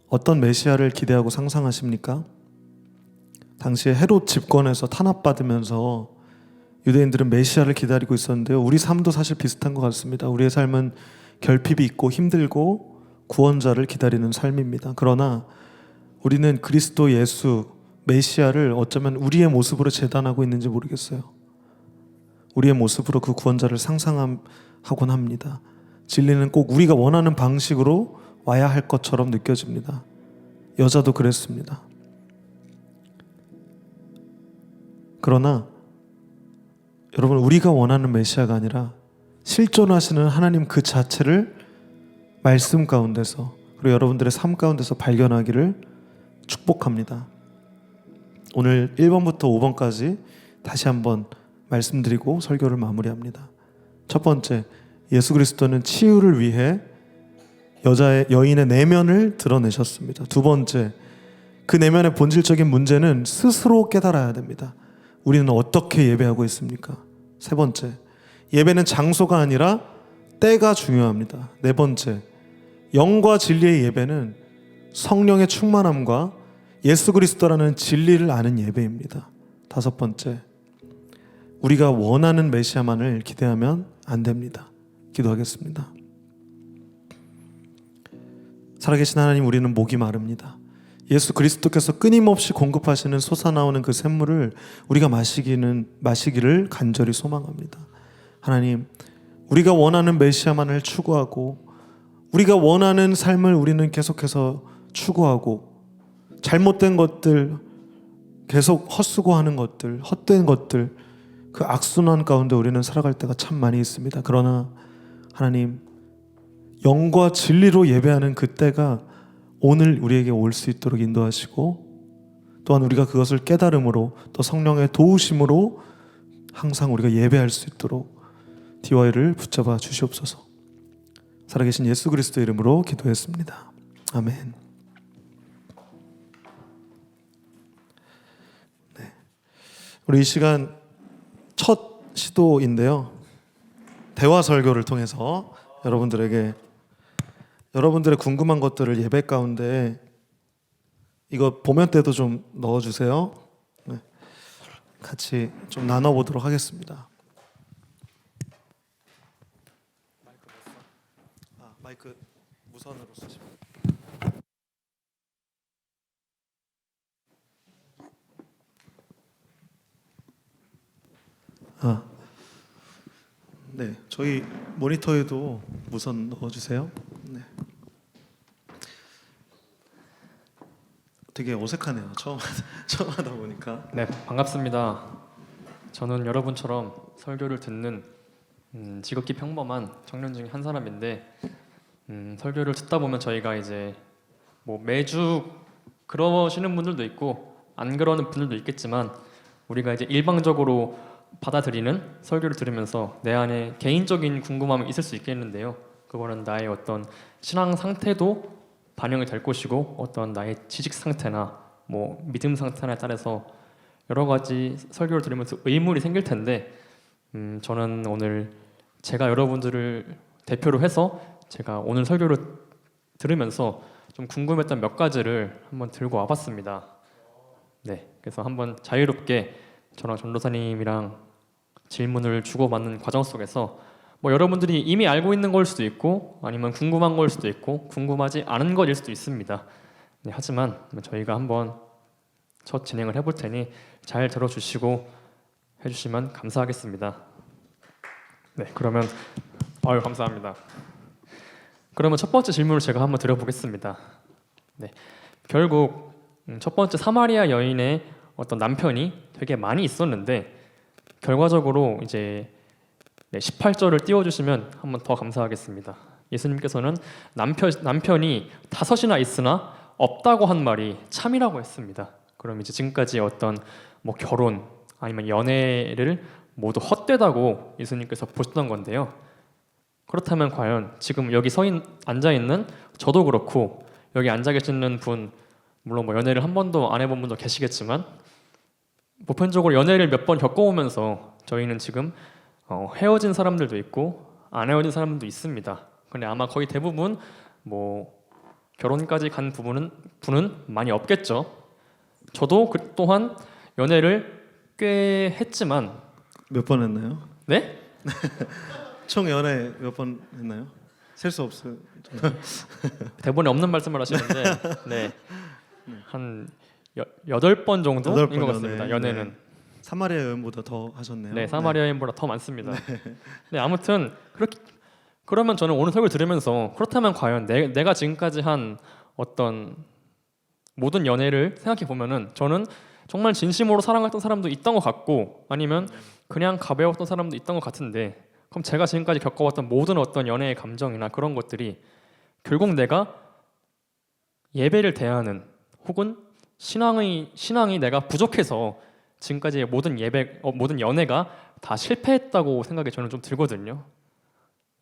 어떤 메시아를 기대하고 상상하십니까? 당시에 헤롯 집권에서 탄압받으면서 유대인들은 메시아를 기다리고 있었는데요. 우리 삶도 사실 비슷한 것 같습니다. 우리의 삶은 결핍이 있고 힘들고 구원자를 기다리는 삶입니다. 그러나 우리는 그리스도 예수 메시아를 어쩌면 우리의 모습으로 재단하고 있는지 모르겠어요. 우리의 모습으로 그 구원자를 상상하곤 합니다. 진리는 꼭 우리가 원하는 방식으로 와야 할 것처럼 느껴집니다. 여자도 그랬습니다. 그러나 여러분, 우리가 원하는 메시아가 아니라 실존하시는 하나님 그 자체를 말씀 가운데서 그리고 여러분들의 삶 가운데서 발견하기를 축복합니다. 오늘 1번부터 5번까지 다시 한번 말씀드리고 설교를 마무리합니다. 첫 번째, 예수 그리스도는 치유를 위해 여인의 내면을 드러내셨습니다. 두 번째, 그 내면의 본질적인 문제는 스스로 깨달아야 됩니다. 우리는 어떻게 예배하고 있습니까? 세 번째, 예배는 장소가 아니라 때가 중요합니다. 네 번째, 영과 진리의 예배는 성령의 충만함과 예수 그리스도라는 진리를 아는 예배입니다. 다섯 번째, 우리가 원하는 메시아만을 기대하면 안 됩니다. 기도하겠습니다. 살아계신 하나님, 우리는 목이 마릅니다. 예수 그리스도께서 끊임없이 공급하시는 솟아나오는 그 샘물을 우리가 마시기를 간절히 소망합니다. 하나님, 우리가 원하는 메시아만을 추구하고 우리가 원하는 삶을 우리는 계속해서 추구하고 잘못된 것들, 계속 헛수고하는 것들, 헛된 것들, 그 악순환 가운데 우리는 살아갈 때가 참 많이 있습니다. 그러나 하나님, 영과 진리로 예배하는 그때가 오늘 우리에게 올 수 있도록 인도하시고 또한 우리가 그것을 깨달음으로 또 성령의 도우심으로 항상 우리가 예배할 수 있도록 DY를 붙잡아 주시옵소서. 살아계신 예수 그리스도 이름으로 기도했습니다. 아멘. 네. 우리 이 시간 첫 시도인데요. 대화 설교를 통해서 여러분들에게 여러분들의 궁금한 것들을 예배 가운데 이거 보면 때도 좀 넣어주세요. 네. 같이 좀 나눠보도록 하겠습니다. 마이크 무선으로 쓰시면. 네, 저희 모니터에도 무선 넣어주세요. 네. 되게 어색하네요. 처음 하다 보니까. 네, 반갑습니다. 저는 여러분처럼 설교를 듣는 지극히 평범한 청년 중에 한 사람인데 설교를 듣다 보면 저희가 이제 뭐 매주 그러시는 분들도 있고 안 그러는 분들도 있겠지만 우리가 이제 일방적으로 받아들이는 설교를 들으면서 내 안에 개인적인 궁금함이 있을 수 있겠는데요. 그거는 나의 어떤 신앙 상태도 반영이 될 것이고 어떤 나의 지식 상태나 뭐 믿음 상태에 따라서 여러 가지 설교를 들으면서 의문이 생길 텐데 저는 오늘 제가 여러분들을 대표로 해서 제가 오늘 설교를 들으면서 좀 궁금했던 몇 가지를 한번 들고 와봤습니다. 네, 그래서 한번 자유롭게 저랑 전도사님이랑 질문을 주고받는 과정 속에서 뭐 여러분들이 이미 알고 있는 걸 수도 있고 아니면 궁금한 걸 수도 있고 궁금하지 않은 것일 수도 있습니다. 네, 하지만 저희가 한번 첫 진행을 해볼 테니 잘 들어주시고 해주시면 감사하겠습니다. 네, 그러면 감사합니다. 그러면 첫 번째 질문을 제가 한번 드려보겠습니다. 네, 결국 첫 번째 사마리아 여인의 어떤 남편이 되게 많이 있었는데 결과적으로 이제 18절을 띄워주시면 한번 더 감사하겠습니다. 예수님께서는 남편이 5이나 있으나 없다고 한 말이 참이라고 했습니다. 그럼 이제 지금까지 어떤 뭐 결혼 아니면 연애를 모두 헛되다고 예수님께서 보셨던 건데요. 그렇다면 과연 지금 여기 앉아 있는 저도 그렇고 여기 앉아 계시는 분 물론 뭐 연애를 한 번도 안 해본 분도 계시겠지만 보편적으로 연애를 몇 번 겪어오면서 저희는 지금 헤어진 사람들도 있고 안 헤어진 사람들도 있습니다. 근데 아마 거의 대부분 뭐 결혼까지 간 분은 많이 없겠죠. 저도 또한 연애를 꽤 했지만 몇 번 했나요? 네? 총 연애 몇 번 했나요? 셀 수 없어요. 대본에 없는 말씀을 하시는데 네. 한 8번 정도인 8번 것 같습니다. 연애는. 네. 사마리아 여인보다 더 하셨네요. 네, 사마리아 여인보다 더 많습니다. 네, 아무튼 그러면 저는 오늘 설교를 들으면서 그렇다면 과연 내가 지금까지 한 어떤 모든 연애를 생각해 보면은 저는 정말 진심으로 사랑했던 사람도 있던 것 같고 아니면 그냥 가벼웠던 사람도 있던 것 같은데 그럼 제가 지금까지 겪어왔던 모든 어떤 연애의 감정이나 그런 것들이 결국 내가 예배를 대하는 혹은 신앙이 내가 부족해서 지금까지의 모든 연애가 다 실패했다고 생각이 저는 좀 들거든요.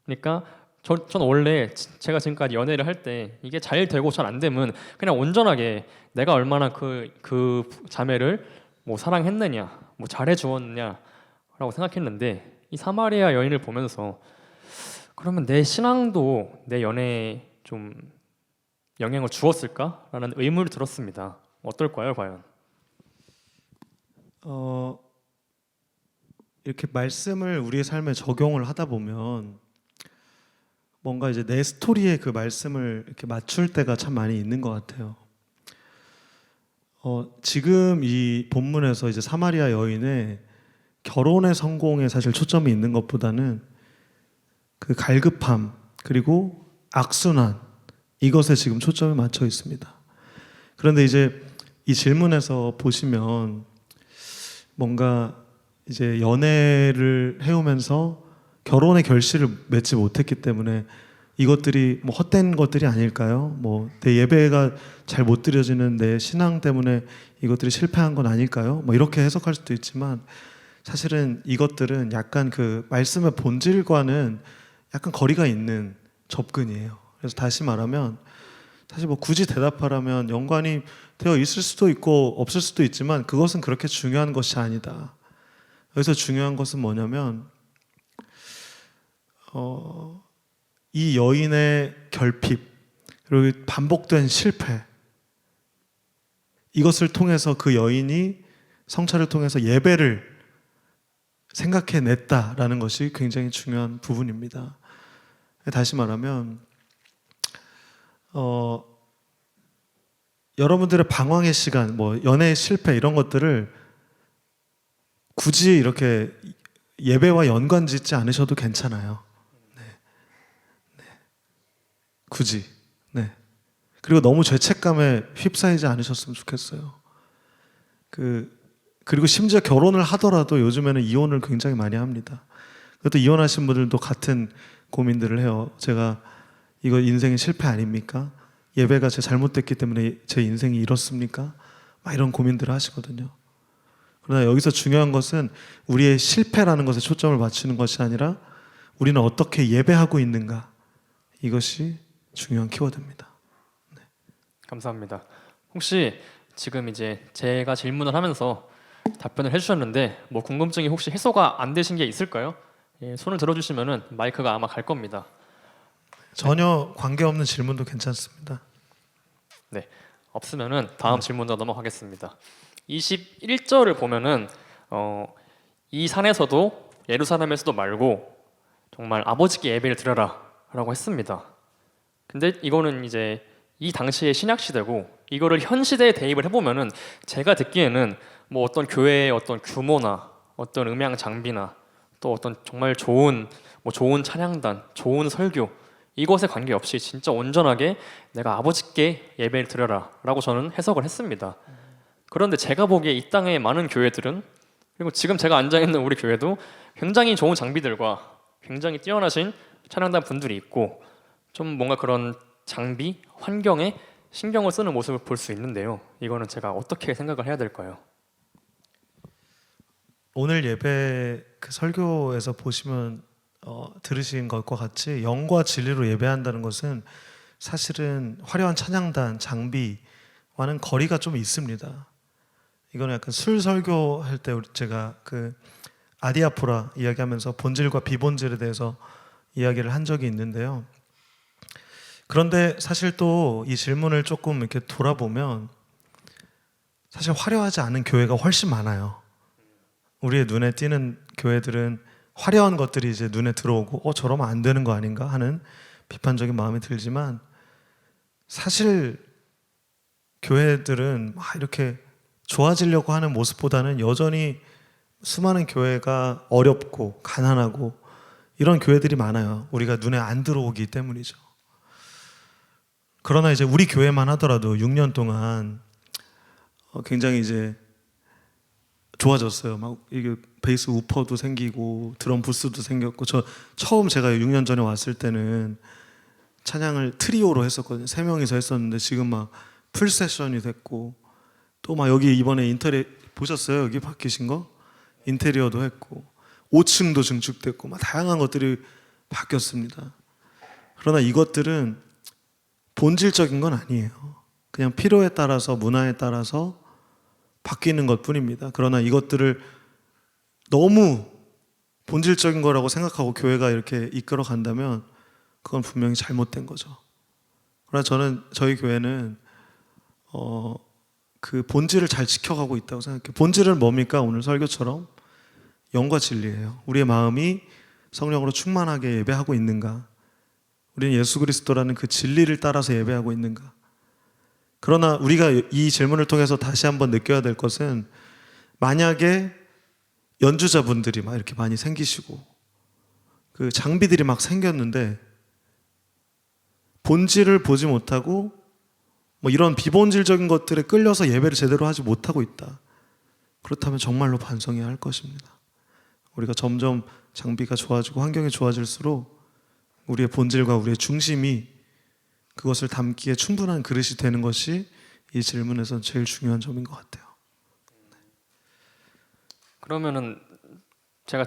그러니까 저는 원래 제가 지금까지 연애를 할 때 이게 잘 되고 잘 안 되면 그냥 온전하게 내가 얼마나 그 자매를 뭐 사랑했느냐, 뭐 잘해 주었느냐라고 생각했는데 이 사마리아 여인을 보면서 그러면 내 신앙도 내 연애에 좀 영향을 주었을까라는 의문을 들었습니다. 어떨까요, 과연? 이렇게 말씀을 우리의 삶에 적용을 하다 보면 뭔가 이제 내 스토리에 그 말씀을 이렇게 맞출 때가 참 많이 있는 것 같아요. 지금 이 본문에서 이제 사마리아 여인의 결혼의 성공에 사실 초점이 있는 것보다는 그 갈급함 그리고 악순환 이것에 지금 초점이 맞춰 있습니다. 그런데 이제 이 질문에서 보시면 뭔가 이제 연애를 해오면서 결혼의 결실을 맺지 못했기 때문에 이것들이 뭐 헛된 것들이 아닐까요? 뭐 내 예배가 잘 못 드려지는 내 신앙 때문에 이것들이 실패한 건 아닐까요? 뭐 이렇게 해석할 수도 있지만 사실은 이것들은 약간 그 말씀의 본질과는 약간 거리가 있는 접근이에요. 그래서 다시 말하면 사실 뭐 굳이 대답하라면 연관이 되어 있을 수도 있고 없을 수도 있지만 그것은 그렇게 중요한 것이 아니다. 여기서 중요한 것은 뭐냐면 이 여인의 결핍 그리고 반복된 실패 이것을 통해서 그 여인이 성찰을 통해서 예배를 생각해냈다라는 것이 굉장히 중요한 부분입니다. 다시 말하면 여러분들의 방황의 시간, 뭐 연애의 실패 이런 것들을 굳이 이렇게 예배와 연관짓지 않으셔도 괜찮아요. 네. 굳이. 네. 그리고 너무 죄책감에 휩싸이지 않으셨으면 좋겠어요. 그리고 심지어 결혼을 하더라도 요즘에는 이혼을 굉장히 많이 합니다. 그것도 이혼하신 분들도 같은 고민들을 해요. 제가 이거 인생의 실패 아닙니까? 예배가 제 잘못됐기 때문에 제 인생이 이렇습니까? 막 이런 고민들을 하시거든요. 그러나 여기서 중요한 것은 우리의 실패라는 것에 초점을 맞추는 것이 아니라 우리는 어떻게 예배하고 있는가 이것이 중요한 키워드입니다. 감사합니다. 혹시 지금 이제 제가 질문을 하면서 답변을 해주셨는데 뭐 궁금증이 혹시 해소가 안 되신 게 있을까요? 예, 손을 들어주시면은 마이크가 아마 갈 겁니다. 전혀 관계없는 질문도 괜찮습니다. 없으면은 다음 질문으로 넘어가겠습니다. 21절을 보면은 이 산에서도 예루살렘에서도 말고 정말 아버지께 예배를 드려라라고 했습니다. 근데 이거는 이제 이 당시의 신약 시대고 이거를 현 시대에 대입을 해보면은 제가 듣기에는 뭐 어떤 교회의 어떤 규모나 어떤 음향 장비나 또 어떤 정말 좋은 찬양단, 좋은 설교 이것에 관계없이 진짜 온전하게 내가 아버지께 예배를 드려라라고 저는 해석을 했습니다. 그런데 제가 보기에 이 땅의 많은 교회들은 그리고 지금 제가 앉아 있는 우리 교회도 굉장히 좋은 장비들과 굉장히 뛰어나신 찬양단 분들이 있고 좀 뭔가 그런 장비, 환경에 신경을 쓰는 모습을 볼 수 있는데요. 이거는 제가 어떻게 생각을 해야 될까요? 오늘 예배 그 설교에서 보시면 들으신 것과 같이 영과 진리로 예배한다는 것은 사실은 화려한 찬양단, 장비와는 거리가 좀 있습니다. 이거는 약간 술 설교할 때 제가 그 아디아포라 이야기하면서 본질과 비본질에 대해서 이야기를 한 적이 있는데요. 그런데 사실 또 이 질문을 조금 이렇게 돌아보면 사실 화려하지 않은 교회가 훨씬 많아요. 우리의 눈에 띄는 교회들은 화려한 것들이 이제 눈에 들어오고 저러면 안 되는 거 아닌가 하는 비판적인 마음이 들지만 사실 교회들은 막 이렇게 좋아지려고 하는 모습보다는 여전히 수많은 교회가 어렵고 가난하고 이런 교회들이 많아요. 우리가 눈에 안 들어오기 때문이죠. 그러나 이제 우리 교회만 하더라도 6년 동안 굉장히 이제 좋아졌어요. 막 이게 베이스 우퍼도 생기고 드럼 부스도 생겼고 저 처음 제가 6년 전에 왔을 때는 찬양을 트리오로 했었거든요. 3명이서 했었는데 지금 막 풀 세션이 됐고 또 막 여기 이번에 인테리어 보셨어요? 여기 바뀌신 거? 인테리어도 했고 5층도 증축됐고 막 다양한 것들이 바뀌었습니다. 그러나 이것들은 본질적인 건 아니에요. 그냥 필요에 따라서 문화에 따라서 바뀌는 것뿐입니다. 그러나 이것들을 너무 본질적인 거라고 생각하고 교회가 이렇게 이끌어 간다면 그건 분명히 잘못된 거죠. 그러나 저는 저희 교회는 그 본질을 잘 지켜가고 있다고 생각해요. 본질은 뭡니까? 오늘 설교처럼 영과 진리예요. 우리의 마음이 성령으로 충만하게 예배하고 있는가? 우리는 예수 그리스도라는 그 진리를 따라서 예배하고 있는가? 그러나 우리가 이 질문을 통해서 다시 한번 느껴야 될 것은 만약에 연주자분들이 막 이렇게 많이 생기시고 그 장비들이 막 생겼는데 본질을 보지 못하고 뭐 이런 비본질적인 것들에 끌려서 예배를 제대로 하지 못하고 있다. 그렇다면 정말로 반성해야 할 것입니다. 우리가 점점 장비가 좋아지고 환경이 좋아질수록 우리의 본질과 우리의 중심이 그것을 담기에 충분한 그릇이 되는 것이 이 질문에서 제일 중요한 점인 것 같아요. 그러면은 제가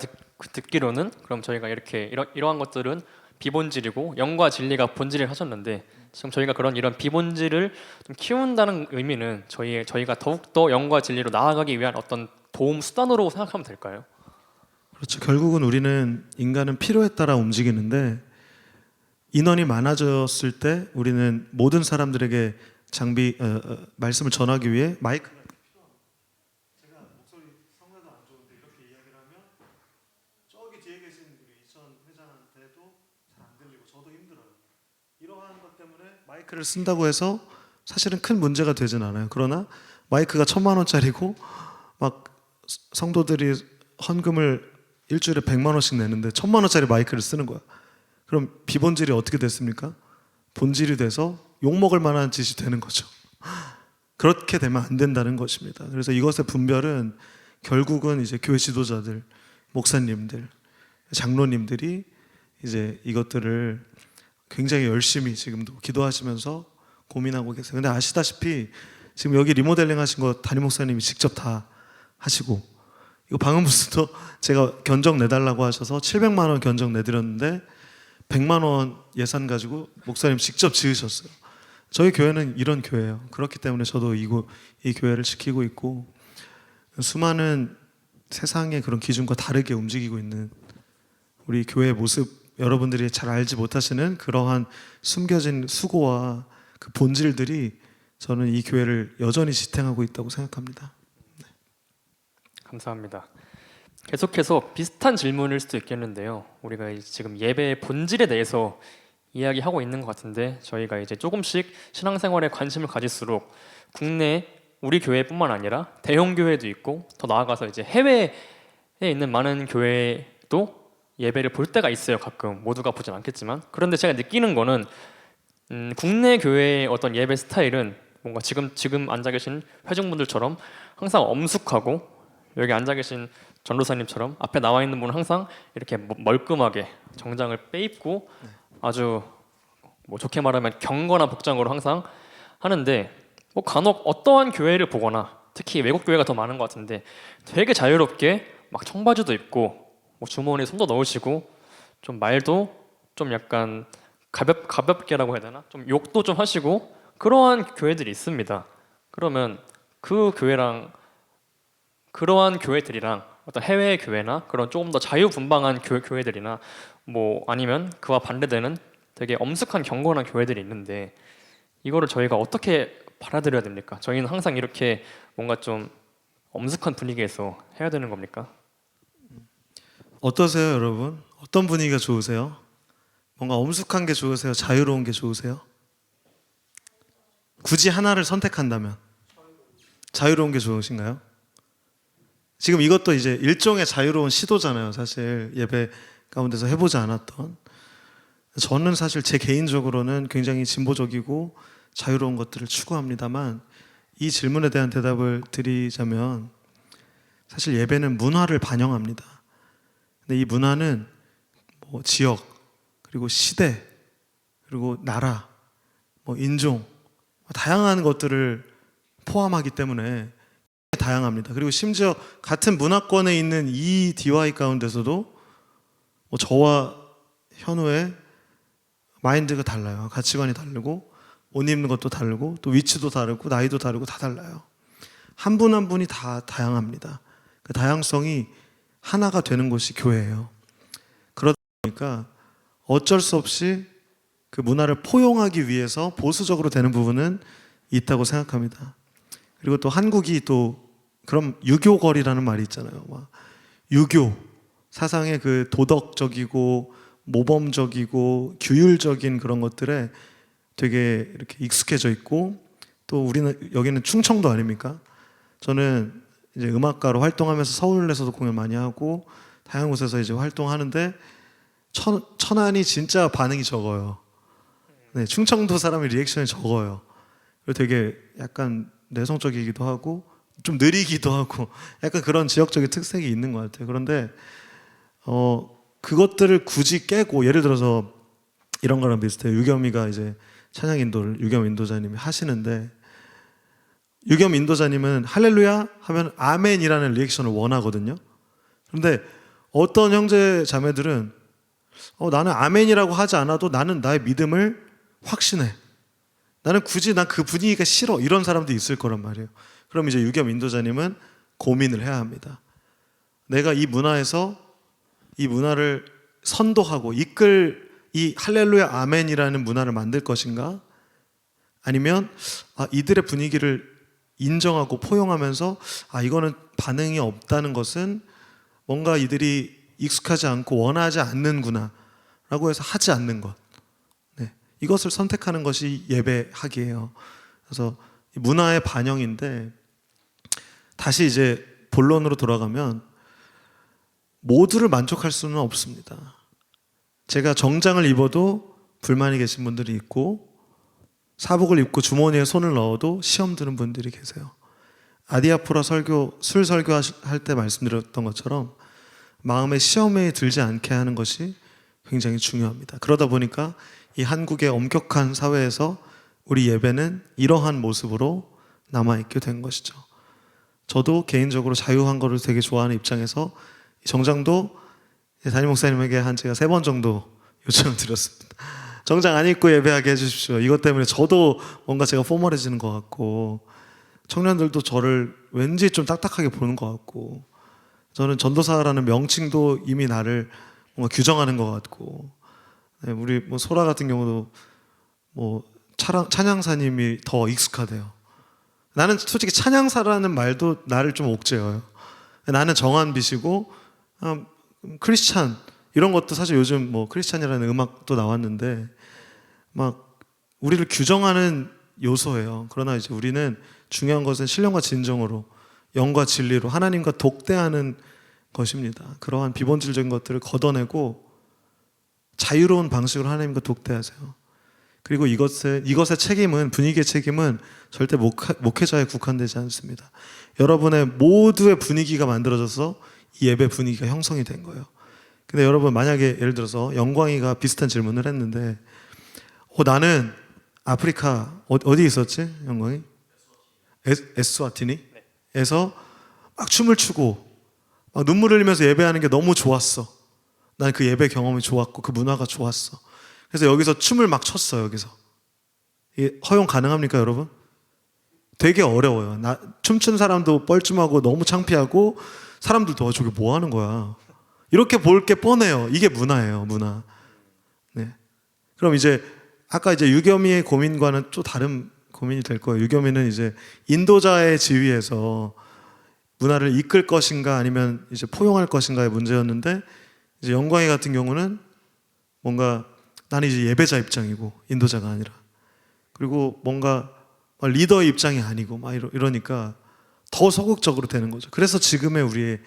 듣기로는 그럼 저희가 이렇게 이러한 것들은 비본질이고 영과 진리가 본질을 하셨는데 지금 저희가 이런 비본질을 좀 키운다는 의미는 저희가 더욱더 영과 진리로 나아가기 위한 어떤 도움 수단으로 생각하면 될까요? 그렇죠. 결국은 우리는 인간은 필요에 따라 움직이는데 인원이 많아졌을 때 우리는 모든 사람들에게 말씀을 전하기 위해 마이크가 필요합니다. 제가 목소리 성화도 안 좋은데 이렇게 이야기를 하면 저기 뒤에 계신 우리 이천 회장한테도 잘 안 들리고 저도 힘들어요. 이러한 것 때문에 마이크를 쓴다고 해서 사실은 큰 문제가 되진 않아요. 그러나 마이크가 1,000만 원짜리고 막 성도들이 헌금을 일주일에 100만 원씩 내는데 1,000만 원짜리 마이크를 쓰는 거야. 그럼 비본질이 어떻게 됐습니까? 본질이 돼서 욕먹을 만한 짓이 되는 거죠. 그렇게 되면 안 된다는 것입니다. 그래서 이것의 분별은 결국은 이제 교회 지도자들, 목사님들, 장로님들이 이제 이것들을 굉장히 열심히 지금도 기도하시면서 고민하고 계세요. 근데 아시다시피 지금 여기 리모델링 하신 거 담임 목사님이 직접 다 하시고 이거 방음 부스도 제가 견적 내달라고 하셔서 700만 원 견적 내드렸는데 100만 원 예산 가지고 목사님 직접 지으셨어요. 저희 교회는 이런 교회예요. 그렇기 때문에 저도 이 교회를 지키고 있고 수많은 세상의 그런 기준과 다르게 움직이고 있는 우리 교회의 모습, 여러분들이 잘 알지 못하시는 그러한 숨겨진 수고와 그 본질들이 저는 이 교회를 여전히 지탱하고 있다고 생각합니다. 감사합니다. 계속해서 비슷한 질문일 수도 있겠는데요. 우리가 이제 지금 예배의 본질에 대해서 이야기하고 있는 것 같은데 저희가 이제 조금씩 신앙생활에 관심을 가질수록 국내 우리 교회뿐만 아니라 대형 교회도 있고 더 나아가서 이제 해외에 있는 많은 교회도 예배를 볼 때가 있어요. 가끔 모두가 보진 않겠지만 그런데 제가 느끼는 거는 국내 교회의 어떤 예배 스타일은 뭔가 지금 앉아 계신 회중분들처럼 항상 엄숙하고 여기 앉아 계신 전도사님처럼 앞에 나와 있는 분은 항상 이렇게 멀끔하게 정장을 빼입고 아주 뭐 좋게 말하면 경건한 복장으로 항상 하는데 뭐 간혹 어떠한 교회를 보거나 특히 외국 교회가 더 많은 것 같은데 되게 자유롭게 막 청바지도 입고 뭐 주머니에 손도 넣으시고 좀 말도 좀 약간 가볍게라고 해야 되나? 좀 욕도 좀 하시고 그러한 교회들이 있습니다. 그러면 그 교회랑 그러한 교회들이랑 어떤 해외 교회나 그런 조금 더 자유분방한 교회들이나 뭐 아니면 그와 반대되는 되게 엄숙한 경건한 교회들이 있는데 이거를 저희가 어떻게 받아들여야 됩니까? 저희는 항상 이렇게 뭔가 좀 엄숙한 분위기에서 해야 되는 겁니까? 어떠세요, 여러분? 어떤 분위기가 좋으세요? 뭔가 엄숙한 게 좋으세요? 자유로운 게 좋으세요? 굳이 하나를 선택한다면 자유로운 게 좋으신가요? 지금 이것도 이제 일종의 자유로운 시도잖아요. 사실 예배 가운데서 해보지 않았던. 저는 사실 제 개인적으로는 굉장히 진보적이고 자유로운 것들을 추구합니다만 이 질문에 대한 대답을 드리자면 사실 예배는 문화를 반영합니다. 근데 이 문화는 뭐 지역 그리고 시대 그리고 나라 뭐 인종 다양한 것들을 포함하기 때문에 다양합니다. 그리고 심지어 같은 문화권에 있는 이 DY 가운데서도 뭐 저와 현우의 마인드가 달라요. 가치관이 다르고 옷 입는 것도 다르고 또 위치도 다르고 나이도 다르고 다 달라요. 한 분 한 분이 다 다양합니다. 그 다양성이 하나가 되는 곳이 교회예요. 그러다 보니까 어쩔 수 없이 그 문화를 포용하기 위해서 보수적으로 되는 부분은 있다고 생각합니다. 그리고 또 한국이 또 그럼 유교거리라는 말이 있잖아요. 막 유교 사상의 그 도덕적이고 모범적이고 규율적인 그런 것들에 되게 이렇게 익숙해져 있고 또 우리는 여기는 충청도 아닙니까? 저는 이제 음악가로 활동하면서 서울에서도 공연 많이 하고 다양한 곳에서 이제 활동하는데 천안이 진짜 반응이 적어요. 네, 충청도 사람의 리액션이 적어요. 그리고 되게 약간 내성적이기도 하고 좀 느리기도 하고 약간 그런 지역적인 특색이 있는 것 같아요. 그런데 그것들을 굳이 깨고 예를 들어서 이런 거랑 비슷해요. 유겸이가 이제 찬양 인도를 유겸 인도자님이 하시는데 유겸 인도자님은 할렐루야 하면 아멘이라는 리액션을 원하거든요. 그런데 어떤 형제 자매들은 나는 아멘이라고 하지 않아도 나는 나의 믿음을 확신해. 나는 굳이 난 그 분위기가 싫어. 이런 사람도 있을 거란 말이에요. 그럼 이제 유겸 인도자님은 고민을 해야 합니다. 내가 이 문화에서 이 문화를 선도하고 이끌 이 할렐루야 아멘이라는 문화를 만들 것인가? 아니면 이들의 분위기를 인정하고 포용하면서 이거는 반응이 없다는 것은 뭔가 이들이 익숙하지 않고 원하지 않는구나 라고 해서 하지 않는 것. 네. 이것을 선택하는 것이 예배하기예요. 그래서 문화의 반영인데 다시 이제 본론으로 돌아가면 모두를 만족할 수는 없습니다. 제가 정장을 입어도 불만이 계신 분들이 있고 사복을 입고 주머니에 손을 넣어도 시험 드는 분들이 계세요. 아디아포라 술 설교할 때 말씀드렸던 것처럼 마음의 시험에 들지 않게 하는 것이 굉장히 중요합니다. 그러다 보니까 이 한국의 엄격한 사회에서 우리 예배는 이러한 모습으로 남아있게 된 것이죠. 저도 개인적으로 자유한 거를 되게 좋아하는 입장에서 정장도 담임 목사님에게 제가 3번 정도 요청을 드렸습니다. 정장 안 입고 예배하게 해주십시오. 이것 때문에 저도 뭔가 제가 포멀해지는 것 같고 청년들도 저를 왠지 좀 딱딱하게 보는 것 같고, 저는 전도사라는 명칭도 이미 나를 뭔가 규정하는 것 같고, 네, 우리 뭐 소라 같은 경우도 뭐 찬양사님이 더 익숙하대요. 나는 솔직히 찬양사라는 말도 나를 좀 옥죄어요. 나는 정한빛이고 크리스찬 이런 것도 사실 요즘 뭐 크리스찬이라는 음악도 나왔는데 막 우리를 규정하는 요소예요. 그러나 이제 우리는 중요한 것은 신령과 진정으로 영과 진리로 하나님과 독대하는 것입니다. 그러한 비본질적인 것들을 걷어내고 자유로운 방식으로 하나님과 독대하세요. 그리고 이것의 책임은, 분위기의 책임은 절대 목회자에 국한되지 않습니다. 여러분의 모두의 분위기가 만들어져서 이 예배 분위기가 형성이 된 거예요. 근데 여러분 만약에 예를 들어서 영광이가 비슷한 질문을 했는데 나는 아프리카 어디 있었지? 영광이? 에스와티니에서 막 춤을 추고 막 눈물 흘리면서 예배하는 게 너무 좋았어. 난 그 예배 경험이 좋았고 그 문화가 좋았어. 그래서 여기서 춤을 막 췄어. 여기서 이게 허용 가능합니까, 여러분? 되게 어려워요. 춤춘 사람도 뻘쭘하고 너무 창피하고 사람들도 저게 뭐 하는 거야? 이렇게 볼 게 뻔해요. 이게 문화예요, 문화. 네. 그럼 이제 아까 이제 유겸이의 고민과는 또 다른 고민이 될 거예요. 유겸이는 이제 인도자의 지위에서 문화를 이끌 것인가 아니면 이제 포용할 것인가의 문제였는데 이제 영광이 같은 경우는 뭔가 나는 이제 예배자 입장이고 인도자가 아니라 그리고 뭔가 리더의 입장이 아니고 막 이러니까 더 소극적으로 되는 거죠. 그래서 지금의 우리의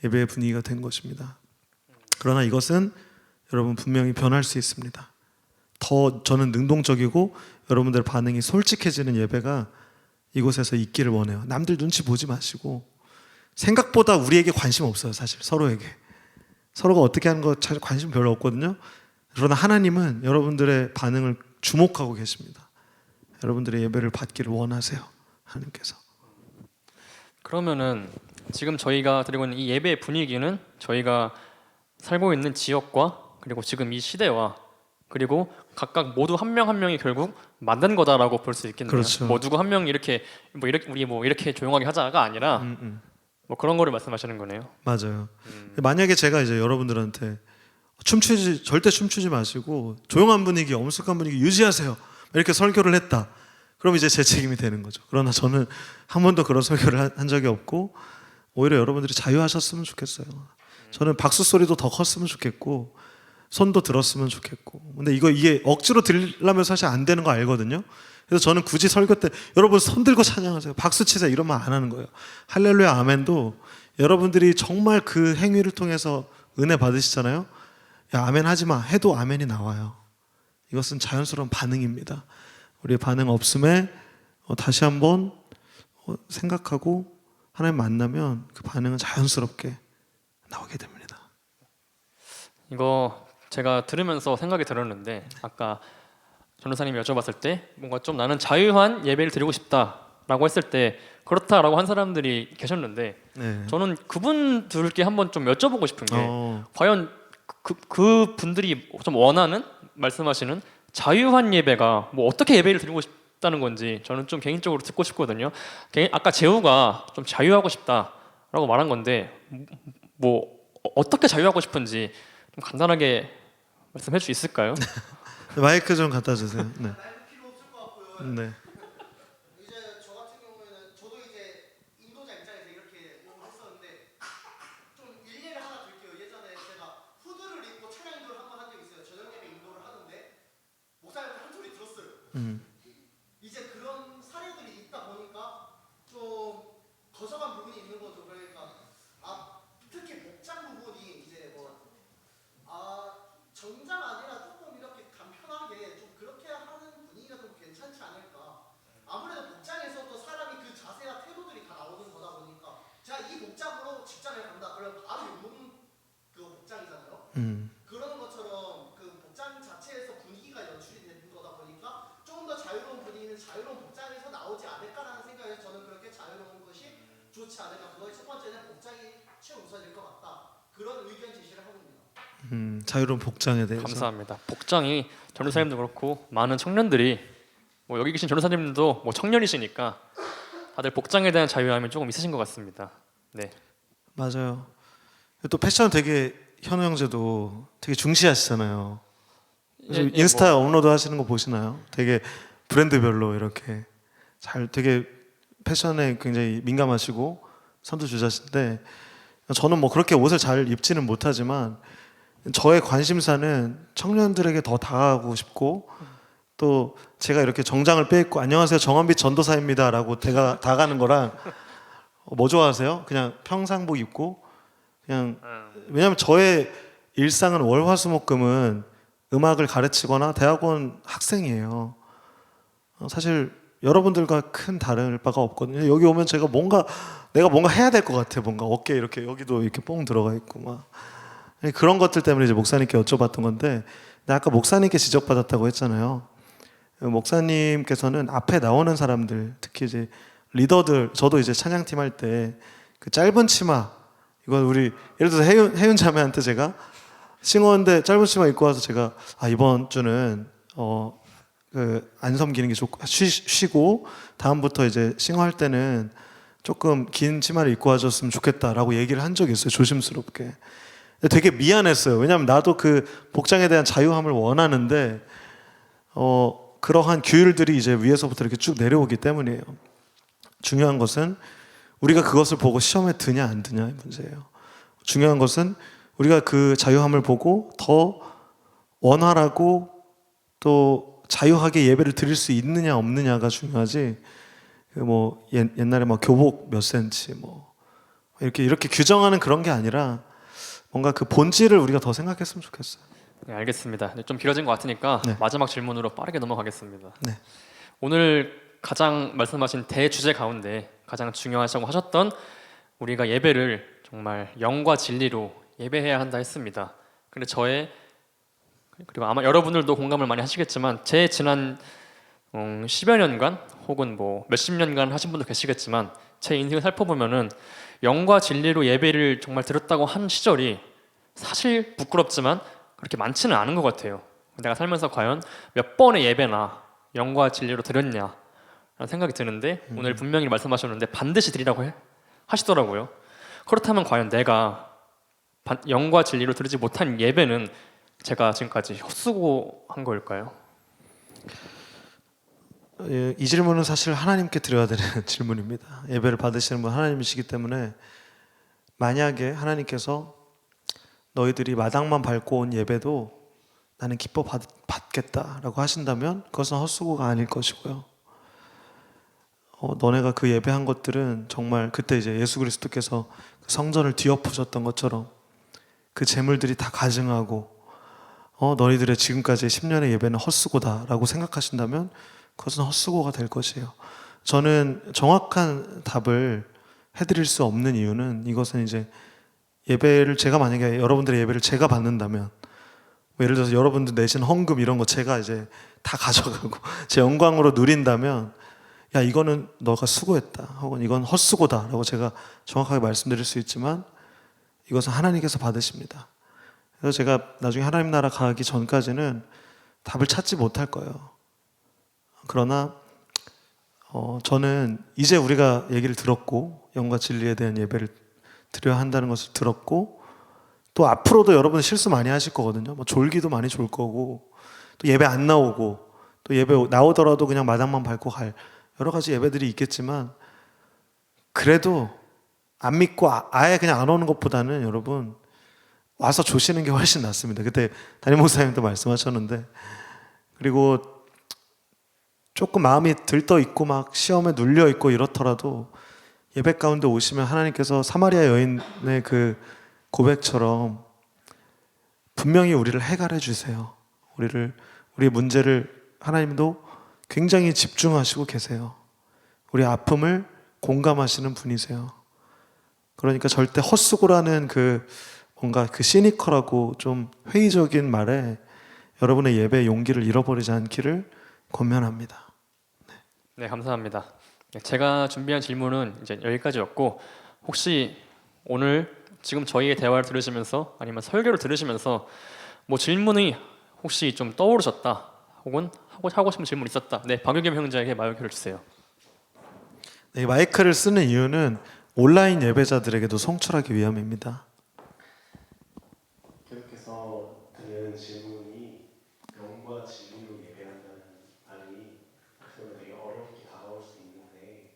예배의 분위기가 된 것입니다. 그러나 이것은 여러분 분명히 변할 수 있습니다. 더 저는 능동적이고 여러분들 반응이 솔직해지는 예배가 이곳에서 있기를 원해요. 남들 눈치 보지 마시고 생각보다 우리에게 관심 없어요. 사실 서로에게 서로가 어떻게 하는 거 관심 별로 없거든요. 그러나 하나님은 여러분들의 반응을 주목하고 계십니다. 여러분들의 예배를 받기를 원하세요. 하나님께서. 그러면은 지금 저희가 드리고 있는 이 예배의 분위기는 저희가 살고 있는 지역과 그리고 지금 이 시대와 그리고 각각 모두 한 명 한 명이 결국 만든 거다라고 볼 수 있겠네요. 그렇죠. 뭐 누구 한 명이 이렇게 우리 뭐 이렇게 조용하게 하자가 아니라 뭐 그런 거를 말씀하시는 거네요. 맞아요. 만약에 제가 이제 여러분들한테 절대 춤추지 마시고 조용한 분위기, 엄숙한 분위기 유지하세요. 이렇게 설교를 했다. 그럼 이제 제 책임이 되는 거죠. 그러나 저는 한 번도 그런 설교를 한 적이 없고 오히려 여러분들이 자유하셨으면 좋겠어요. 저는 박수 소리도 더 컸으면 좋겠고 손도 들었으면 좋겠고. 근데 이게 억지로 들으려면 사실 안 되는 거 알거든요. 그래서 저는 굳이 설교 때 여러분 손 들고 찬양하세요. 박수 치세요. 이런 말 안 하는 거예요. 할렐루야 아멘도 여러분들이 정말 그 행위를 통해서 은혜 받으시잖아요. 야 아멘 하지 마 해도 아멘이 나와요. 이것은 자연스러운 반응입니다. 우리의 반응 없음에 다시 한번 생각하고 하나님 만나면 그 반응은 자연스럽게 나오게 됩니다. 이거 제가 들으면서 생각이 들었는데 아까 전도사님이 여쭤봤을 때 뭔가 좀 나는 자유한 예배를 드리고 싶다라고 했을 때 그렇다라고 한 사람들이 계셨는데 네. 저는 그분들께 한번 좀 여쭤보고 싶은 게 과연 그 분들이 좀 원하는 말씀하시는 자유한 예배가 뭐 어떻게 예배를 드리고 싶다는 건지 저는 좀 개인적으로 듣고 싶거든요. 아까 재우가 좀 자유하고 싶다라고 말한 건데 뭐 어떻게 자유하고 싶은지 좀 간단하게 말씀해 줄 수 있을까요? 마이크 좀 갖다 주세요. 네. 마이크 필요 없을 것 같고요. 네. 이제 저 같은 경우에는 저도 이제 인도자 입장에서 이렇게 욕을 했었는데 좀 일례를 하나 드릴게요. 예전에 제가 후드를 입고 찬양 인도를 한번 한 적이 있어요. 저녁 예배 인도를 하는데 목사님한테 한 소리 들었어요. 이제 그런 사례들이 있다 보니까 좀 거성한 부분이 있는 거죠. 그러니까 특히 복장 부분이 이제 정장 아니라 조금 이렇게 간편하게 좀 그렇게 하는 분위기가 좀 괜찮지 않을까. 아무래도 복장에서도 사람이 그 자세와 태도들이 다 나오는 거다 보니까 제가 이 복장으로 직장에 간다 그러면 바로 욕먹는 그 복장이잖아요. 그런 것처럼 그 복장 자체에서 분위기가 연출이 되는 거다 보니까 조금 더 자유로운 분위기는 자유로운 복장에서 나오지 않을까라는 생각에서 저는 그렇게 자유로운 것이 좋지 않을까. 그거의 첫 번째는 복장이 최우선일 것 같다. 그런 의견 제시를 하고 있습니다. 자유로운 복장에 대해서. 감사합니다. 복장이 전도사님도 그렇고 많은 청년들이 뭐 여기 계신 전도사님도 뭐 청년이시니까 다들 복장에 대한 자유함이 조금 있으신 것 같습니다. 네. 맞아요. 또 패션 되게 현우 형제도 되게 중시하시잖아요. 그래서 예, 인스타 업로드 하시는 거 보시나요? 되게 브랜드별로 이렇게 잘 되게 패션에 굉장히 민감하시고 선두주자신데 저는 뭐 그렇게 옷을 잘 입지는 못하지만 저의 관심사는 청년들에게 더 다가가고 싶고 또 제가 이렇게 정장을 빼입고 안녕하세요 정원빛 전도사입니다라고 다가가는 거랑 뭐 좋아하세요? 그냥 평상복 입고 그냥 왜냐면 저의 일상은 월화수목금은 음악을 가르치거나 대학원 학생이에요. 사실 여러분들과 큰 다를 바가 없거든요. 여기 오면 내가 뭔가 해야 될 것 같아. 뭔가 어깨 이렇게 여기도 이렇게 뽕 들어가 있고 막 그런 것들 때문에 이제 목사님께 여쭤봤던 건데, 근데 아까 목사님께 지적받았다고 했잖아요. 목사님께서는 앞에 나오는 사람들, 특히 이제 리더들, 저도 이제 찬양팀 할 때 그 짧은 치마, 이건 우리 예를 들어서 혜윤 자매한테 제가 싱어인데 짧은 치마 입고 와서 제가 이번 주는 안 섬기는 게 좋고 쉬고 다음부터 이제 싱어할 때는 조금 긴 치마를 입고 와줬으면 좋겠다라고 얘기를 한 적이 있어요. 조심스럽게. 되게 미안했어요. 왜냐하면 나도 그 복장에 대한 자유함을 원하는데 그러한 규율들이 이제 위에서부터 이렇게 쭉 내려오기 때문이에요. 중요한 것은 우리가 그것을 보고 시험에 드냐 안 드냐의 문제예요. 중요한 것은 우리가 그 자유함을 보고 더 원활하고 또 자유하게 예배를 드릴 수 있느냐 없느냐가 중요하지. 뭐 옛날에 막 교복 몇 센치 뭐 이렇게 규정하는 그런 게 아니라 뭔가 그 본질을 우리가 더 생각했으면 좋겠어요. 네, 알겠습니다. 좀 길어진 것 같으니까 네. 마지막 질문으로 빠르게 넘어가겠습니다. 네. 오늘 가장 말씀하신 대주제 가운데 가장 중요하다고 하셨던 우리가 예배를 정말 영과 진리로 예배해야 한다 했습니다. 근데 그리고 아마 여러분들도 공감을 많이 하시겠지만 제 지난 10여 년간 혹은 뭐 몇십 년간 하신 분도 계시겠지만 제 인생을 살펴보면은 영과 진리로 예배를 정말 드렸다고 한 시절이 사실 부끄럽지만 그렇게 많지는 않은 것 같아요. 내가 살면서 과연 몇 번의 예배나 영과 진리로 드렸냐라는 생각이 드는데 오늘 분명히 말씀하셨는데 반드시 드리라고 하시더라고요. 그렇다면 과연 내가 영과 진리로 드리지 못한 예배는 제가 지금까지 헛수고한 걸까요? 이 질문은 사실 하나님께 드려야 되는 질문입니다. 예배를 받으시는 분 하나님이시기 때문에 만약에 하나님께서 너희들이 마당만 밟고 온 예배도 나는 기뻐 받겠다라고 하신다면 그것은 헛수고가 아닐 것이고요. 너네가 그 예배한 것들은 정말 그때 이제 예수 그리스도께서 그 성전을 뒤엎으셨던 것처럼 그 재물들이 다 가증하고 너희들의 지금까지의 10년의 예배는 헛수고다라고 생각하신다면 그것은 헛수고가 될 것이에요. 저는 정확한 답을 해드릴 수 없는 이유는 이것은 이제 예배를 제가 만약에 여러분들의 예배를 제가 받는다면 뭐 예를 들어서 여러분들 내신 헌금 이런 거 제가 이제 다 가져가고 제 영광으로 누린다면 야 이거는 너가 수고했다 혹은 이건 헛수고다라고 제가 정확하게 말씀드릴 수 있지만 이것은 하나님께서 받으십니다. 그래서 제가 나중에 하나님 나라 가기 전까지는 답을 찾지 못할 거예요. 그러나 저는 이제 우리가 얘기를 들었고 영과 진리에 대한 예배를 드려야 한다는 것을 들었고 또 앞으로도 여러분 실수 많이 하실 거거든요. 뭐 졸기도 많이 졸 거고 또 예배 안 나오고 또 예배 나오더라도 그냥 마당만 밟고 갈 여러 가지 예배들이 있겠지만 그래도 안 믿고 아예 그냥 안 오는 것보다는 여러분 와서 조시는 게 훨씬 낫습니다. 그때 담임 목사님도 말씀하셨는데 그리고 조금 마음이 들떠 있고 막 시험에 눌려 있고 이렇더라도 예배 가운데 오시면 하나님께서 사마리아 여인의 그 고백처럼 분명히 우리를 해결해 주세요. 우리의 문제를 하나님도 굉장히 집중하시고 계세요. 우리 아픔을 공감하시는 분이세요. 그러니까 절대 헛수고라는 그 뭔가 그 시니컬하고 좀 회의적인 말에 여러분의 예배의 용기를 잃어버리지 않기를 권면합니다. 네, 감사합니다. 제가 준비한 질문은 이제 여기까지였고 혹시 오늘 지금 저희의 대화를 들으시면서 아니면 설교를 들으시면서 뭐 질문이 혹시 좀 떠오르셨다 혹은 하고 싶은 질문이 있었다. 네, 박유겸 형제에게 마이크를 주세요. 네, 마이크를 쓰는 이유는 온라인 예배자들에게도 송출하기 위함입니다. 계속해서 드는 질문이 영과 진리로 예배한다는 말이 그러면 되게 어렵게 다가올 수 있는데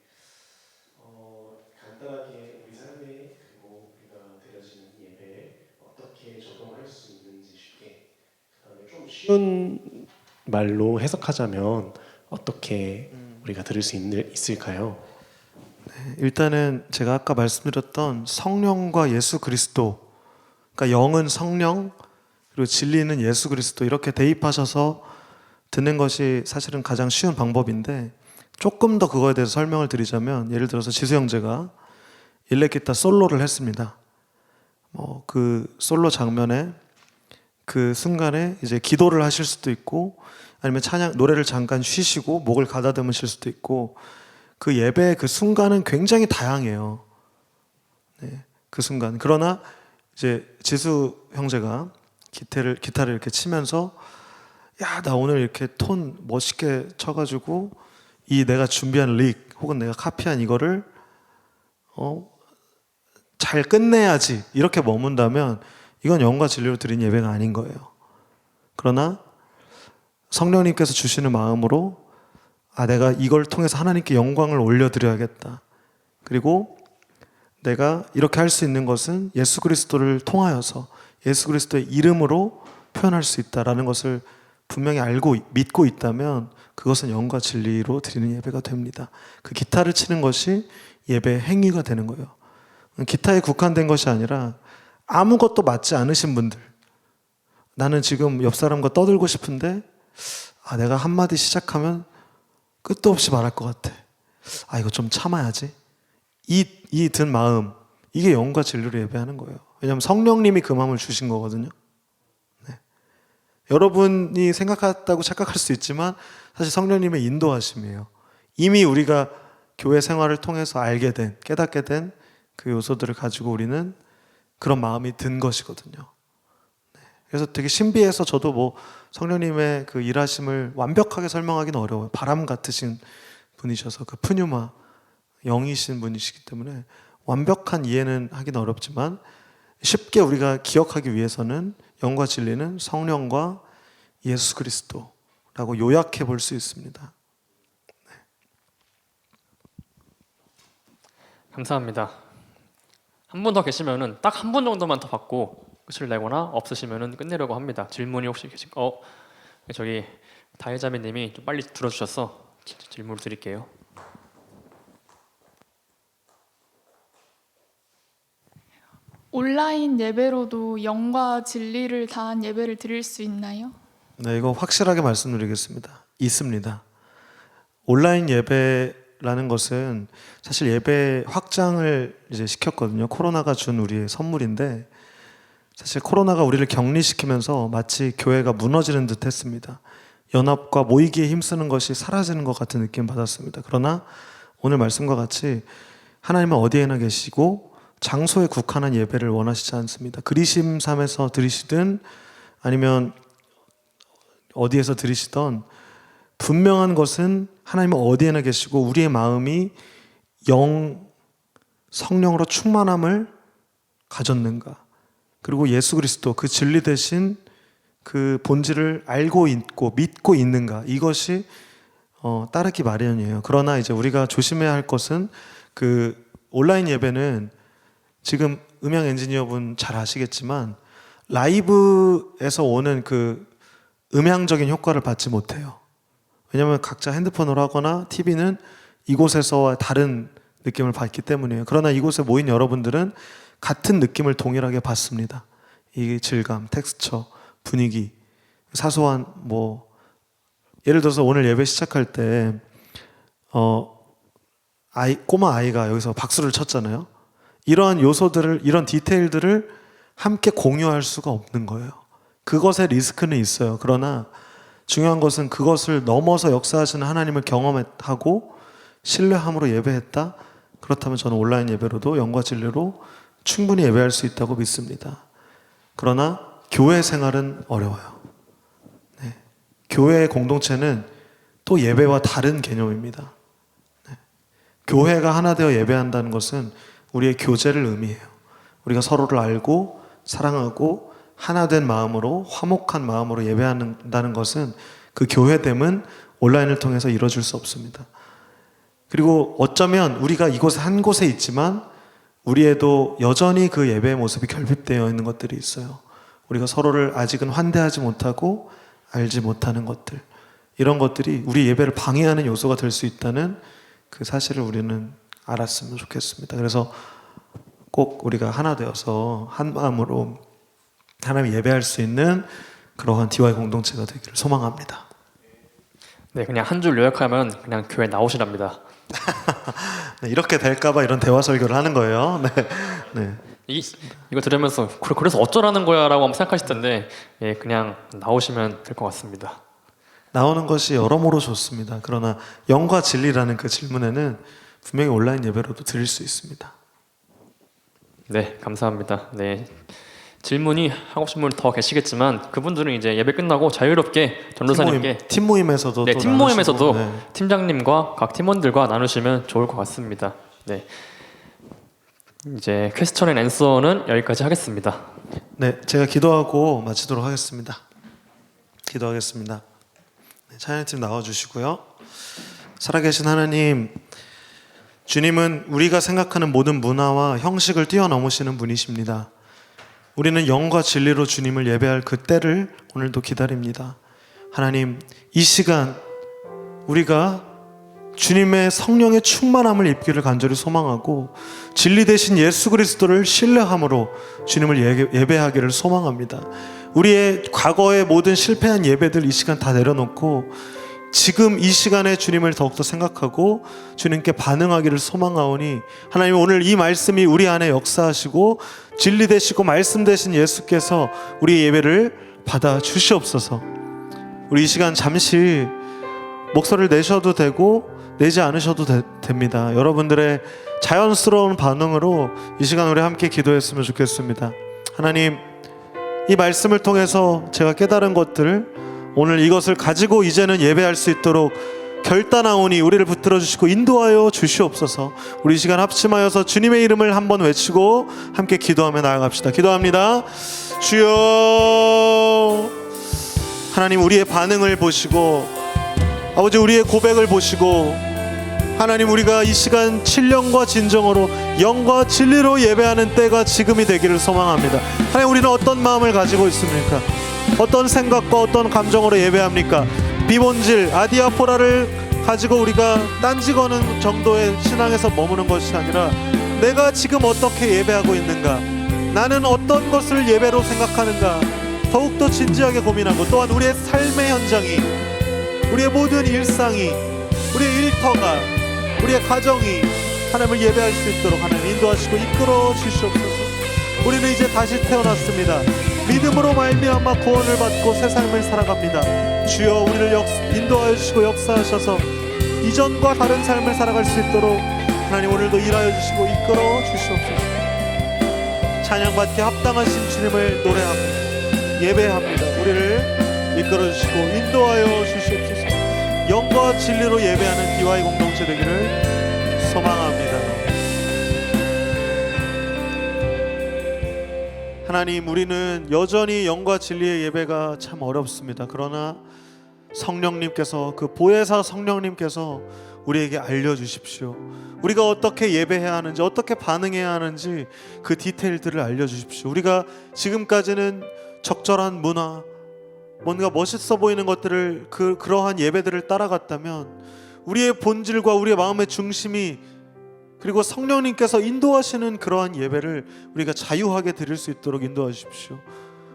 간단하게 우리 삶에 그리고 우리가 드려지는 예배에 어떻게 적용할 수 있는지 쉽게 그다음에 좀 쉬운 말로 해석하자면 어떻게 우리가 들을 수 있을까요? 일단은 제가 아까 말씀드렸던 성령과 예수 그리스도, 그러니까 영은 성령 그리고 진리는 예수 그리스도 이렇게 대입하셔서 듣는 것이 사실은 가장 쉬운 방법인데, 조금 더 그거에 대해서 설명을 드리자면, 예를 들어서 지수 형제가 일렉기타 솔로를 했습니다. 그 솔로 장면에 그 순간에 이제 기도를 하실 수도 있고, 아니면 찬양 노래를 잠깐 쉬시고 목을 가다듬으실 수도 있고, 그 예배의 그 순간은 굉장히 다양해요. 네, 그 순간. 그러나 이제 지수 형제가 기타를 이렇게 치면서 야, 나 오늘 이렇게 톤 멋있게 쳐가지고 이 내가 준비한 릭 혹은 내가 카피한 이거를 잘 끝내야지 이렇게 머문다면 이건 영과 진리로 드린 예배가 아닌 거예요. 그러나 성령님께서 주시는 마음으로 내가 이걸 통해서 하나님께 영광을 올려드려야겠다. 그리고 내가 이렇게 할 수 있는 것은 예수 그리스도를 통하여서 예수 그리스도의 이름으로 표현할 수 있다라는 것을 분명히 알고 믿고 있다면 그것은 영과 진리로 드리는 예배가 됩니다. 그 기타를 치는 것이 예배의 행위가 되는 거예요. 기타에 국한된 것이 아니라 아무것도 맞지 않으신 분들, 나는 지금 옆 사람과 떠들고 싶은데 내가 한마디 시작하면 끝도 없이 말할 것 같아. 이거 좀 참아야지. 이 든 마음, 이게 영과 진리로 예배하는 거예요. 왜냐하면 성령님이 그 마음을 주신 거거든요. 네. 여러분이 생각했다고 착각할 수 있지만 사실 성령님의 인도하심이에요. 이미 우리가 교회 생활을 통해서 알게 된, 깨닫게 된 그 요소들을 가지고 우리는 그런 마음이 든 것이거든요. 네. 그래서 되게 신비해서 저도 성령님의 그 일하심을 완벽하게 설명하기는 어려워요. 바람 같으신 분이셔서 그 푸뉴마 영이신 분이시기 때문에 완벽한 이해는 하기는 어렵지만 쉽게 우리가 기억하기 위해서는 영과 진리는 성령과 예수 그리스도라고 요약해 볼 수 있습니다. 네. 감사합니다. 한 분 더 계시면은 딱 한 분 정도만 더 받고 끝을 내거나 없으시면은 끝내려고 합니다. 질문이 혹시 저기 다혜자매님이 좀 빨리 들어주셔서 질문을 드릴게요. 온라인 예배로도 영과 진리를 다한 예배를 드릴 수 있나요? 네, 이거 확실하게 말씀드리겠습니다. 있습니다. 온라인 예배라는 것은 사실 예배 확장을 이제 시켰거든요. 코로나가 준 우리의 선물인데, 사실 코로나가 우리를 격리시키면서 마치 교회가 무너지는 듯 했습니다. 연합과 모이기에 힘쓰는 것이 사라지는 것 같은 느낌 받았습니다. 그러나 오늘 말씀과 같이 하나님은 어디에나 계시고 장소에 국한한 예배를 원하시지 않습니다. 그리심삼에서 드리시든 아니면 어디에서 드리시던 분명한 것은 하나님은 어디에나 계시고 우리의 마음이 성령으로 충만함을 가졌는가, 그리고 예수 그리스도 그 진리 대신 그 본질을 알고 있고 믿고 있는가, 이것이 따르기 마련이에요. 그러나 이제 우리가 조심해야 할 것은 그 온라인 예배는 지금 음향 엔지니어분 잘 아시겠지만 라이브에서 오는 그 음향적인 효과를 받지 못해요. 왜냐하면 각자 핸드폰으로 하거나 TV는 이곳에서와 다른 느낌을 받기 때문이에요. 그러나 이곳에 모인 여러분들은 같은 느낌을 동일하게 받습니다. 이 질감, 텍스처, 분위기, 사소한 예를 들어서 오늘 예배 시작할 때 꼬마 아이가 여기서 박수를 쳤잖아요. 이러한 요소들을, 이런 디테일들을 함께 공유할 수가 없는 거예요. 그것의 리스크는 있어요. 그러나 중요한 것은 그것을 넘어서 역사하시는 하나님을 경험하고 신뢰함으로 예배했다. 그렇다면 저는 온라인 예배로도 영과 진리로 충분히 예배할 수 있다고 믿습니다. 그러나 교회 생활은 어려워요. 네. 교회의 공동체는 또 예배와 다른 개념입니다. 네. 교회가 하나 되어 예배한다는 것은 우리의 교제를 의미해요. 우리가 서로를 알고 사랑하고 하나 된 마음으로 화목한 마음으로 예배한다는 것은 그 교회됨은 온라인을 통해서 이루어질 수 없습니다. 그리고 어쩌면 우리가 이곳 한 곳에 있지만 우리에도 여전히 그 예배의 모습이 결핍되어 있는 것들이 있어요. 우리가 서로를 아직은 환대하지 못하고 알지 못하는 것들, 이런 것들이 우리 예배를 방해하는 요소가 될 수 있다는 그 사실을 우리는 알았으면 좋겠습니다. 그래서 꼭 우리가 하나 되어서 한 마음으로 하나님 예배할 수 있는 그러한 DY 공동체가 되기를 소망합니다. 네, 그냥 한 줄 요약하면 그냥 교회 나오시랍니다. 네, 이렇게 될까봐 이런 대화 설교를 하는 거예요. 네, 네. 이거 들으면서 그래서 어쩌라는 거야라고 한번 생각하실 텐데 예, 그냥 나오시면 될 것 같습니다. 나오는 것이 여러모로 좋습니다. 그러나 영과 진리라는 그 질문에는 분명히 온라인 예배로도 드릴 수 있습니다. 네, 감사합니다. 네, 질문이 하고 싶은 분 더 계시겠지만 그분들은 이제 예배 끝나고 자유롭게 전도사님께 팀 모임에서도 네, 또 팀 모임에서도 나누시고, 네. 팀장님과 각 팀원들과 나누시면 좋을 것 같습니다. 네, 이제 퀘스천 앤 앤서는 여기까지 하겠습니다. 네, 제가 기도하고 마치도록 하겠습니다. 기도하겠습니다. 네, 찬양팀 나와주시고요. 살아계신 하나님, 주님은 우리가 생각하는 모든 문화와 형식을 뛰어넘으시는 분이십니다. 우리는 영과 진리로 주님을 예배할 그 때를 오늘도 기다립니다. 하나님, 이 시간 우리가 주님의 성령의 충만함을 입기를 간절히 소망하고 진리 대신 예수 그리스도를 신뢰함으로 주님을 예배하기를 소망합니다. 우리의 과거의 모든 실패한 예배들 이 시간 다 내려놓고 지금 이 시간에 주님을 더욱더 생각하고 주님께 반응하기를 소망하오니 하나님, 오늘 이 말씀이 우리 안에 역사하시고 진리 되시고 말씀 되신 예수께서 우리의 예배를 받아 주시옵소서. 우리 이 시간 잠시 목소리를 내셔도 되고 내지 않으셔도 됩니다. 여러분들의 자연스러운 반응으로 이 시간 우리 함께 기도했으면 좋겠습니다. 하나님, 이 말씀을 통해서 제가 깨달은 것들, 오늘 이것을 가지고 이제는 예배할 수 있도록 결단하오니 우리를 붙들어 주시고 인도하여 주시옵소서. 우리 이 시간 합심하여서 주님의 이름을 한번 외치고 함께 기도하며 나아갑시다. 기도합니다. 주여, 하나님, 우리의 반응을 보시고 아버지, 우리의 고백을 보시고 하나님, 우리가 이 시간 신령과 진정으로 영과 진리로 예배하는 때가 지금이 되기를 소망합니다. 하나님, 우리는 어떤 마음을 가지고 있습니까? 어떤 생각과 어떤 감정으로 예배합니까? 비본질, 아디아포라를 가지고 우리가 딴지거는 정도의 신앙에서 머무는 것이 아니라 내가 지금 어떻게 예배하고 있는가, 나는 어떤 것을 예배로 생각하는가, 더욱더 진지하게 고민하고, 또한 우리의 삶의 현장이, 우리의 모든 일상이, 우리의 일터가, 우리의 가정이 하나님을 예배할 수 있도록 하나님 인도하시고 이끌어 주시옵소서. 우리는 이제 다시 태어났습니다. 믿음으로 말미암아 구원을 받고 새 삶을 살아갑니다. 주여, 우리를 인도하여 주시고 역사하셔서 이전과 다른 삶을 살아갈 수 있도록 하나님 오늘도 일하여 주시고 이끌어 주시옵소서. 찬양받기 합당하신 주님을 노래합니다. 예배합니다. 우리를 이끌어 주시고 인도하여 주시옵소서. 영과 진리로 예배하는 DY 공동체 되기를 소망합니다. 하나님, 우리는 여전히 영과 진리의 예배가 참 어렵습니다. 그러나 성령님께서, 그 보혜사 성령님께서 우리에게 알려주십시오. 우리가 어떻게 예배해야 하는지, 어떻게 반응해야 하는지 그 디테일들을 알려주십시오. 우리가 지금까지는 적절한 문화, 뭔가 멋있어 보이는 것들을 그러한 예배들을 따라갔다면 우리의 본질과 우리의 마음의 중심이, 그리고 성령님께서 인도하시는 그러한 예배를 우리가 자유하게 드릴 수 있도록 인도해 주십시오.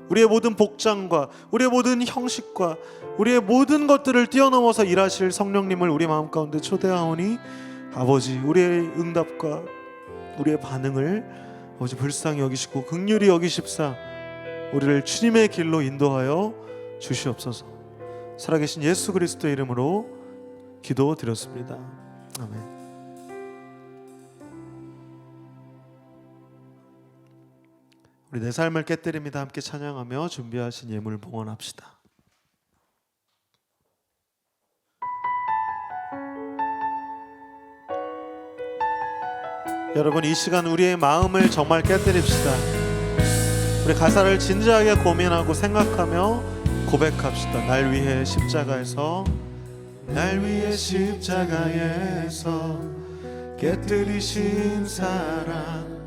우리의 모든 복장과 우리의 모든 형식과 우리의 모든 것들을 뛰어넘어서 일하실 성령님을 우리 마음 가운데 초대하오니 아버지, 우리의 응답과 우리의 반응을 아버지 불쌍히 여기시고 긍휼히 여기십사 우리를 주님의 길로 인도하여 주시옵소서. 살아계신 예수 그리스도의 이름으로 기도드렸습니다. 아멘. 우리 내 삶을 깨뜨립니다. 함께 찬양하며 준비하신 예물 봉헌합시다. 여러분, 이 시간 우리의 마음을 정말 깨뜨립시다. 우리 가사를 진지하게 고민하고 생각하며 고백합시다. 날 위해 십자가에서, 날 위해 십자가에서 깨뜨리신 사랑,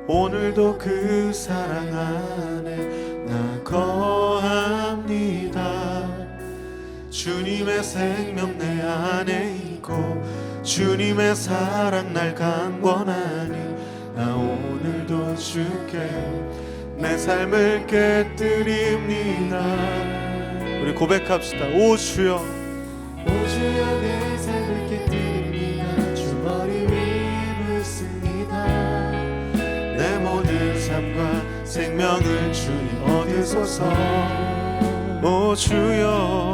오늘도 그 사랑 안에 나 거합니다. 주님의 생명 내 안에 있고 주님의 사랑 날 강권하니 나 오늘도 주께 내 삶을 깨뜨립니다. 우리 고백합시다. 오 주여, 오 주여 내 삶을 깨뜨립니다. 주 머리 위에 묻습니다. 내 모든 삶과 생명을 주님 얻으소서. 오 주여,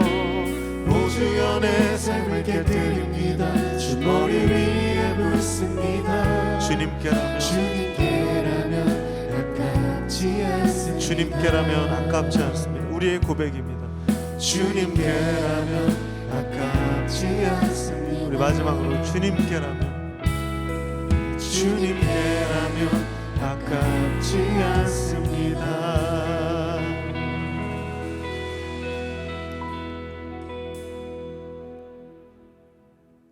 오 주여 내 삶을 깨뜨립니다. 주 머리 위에 묻습니다. 주님께라면 아깝지 않습니다. 주님께라면 아깝지 않습니다. 우리의 고백입니다. 주님께라면 아깝지 않습니다. 우리 마지막으로 주님께라면 아깝지 않습니다.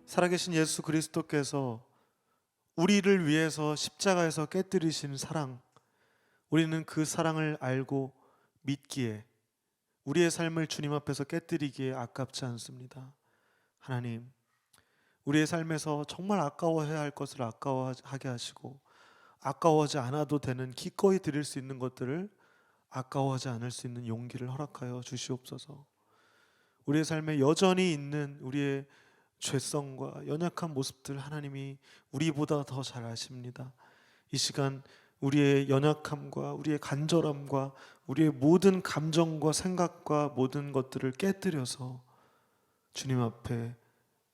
살아계신 예수 그리스도께서 우리를 위해서 십자가에서 깨뜨리신 사랑, 우리는 그 사랑을 알고 믿기에 우리의 삶을 주님 앞에서 깨뜨리기에 아깝지 않습니다. 하나님, 우리의 삶에서 정말 아까워해야 할 것을 아까워하게 하시고 아까워하지 않아도 되는 기꺼이 드릴 수 있는 것들을 아까워하지 않을 수 있는 용기를 허락하여 주시옵소서. 우리의 삶에 여전히 있는 우리의 죄성과 연약한 모습들 하나님이 우리보다 더 잘 아십니다. 이 시간 우리의 연약함과 우리의 간절함과 우리의 모든 감정과 생각과 모든 것들을 깨뜨려서 주님 앞에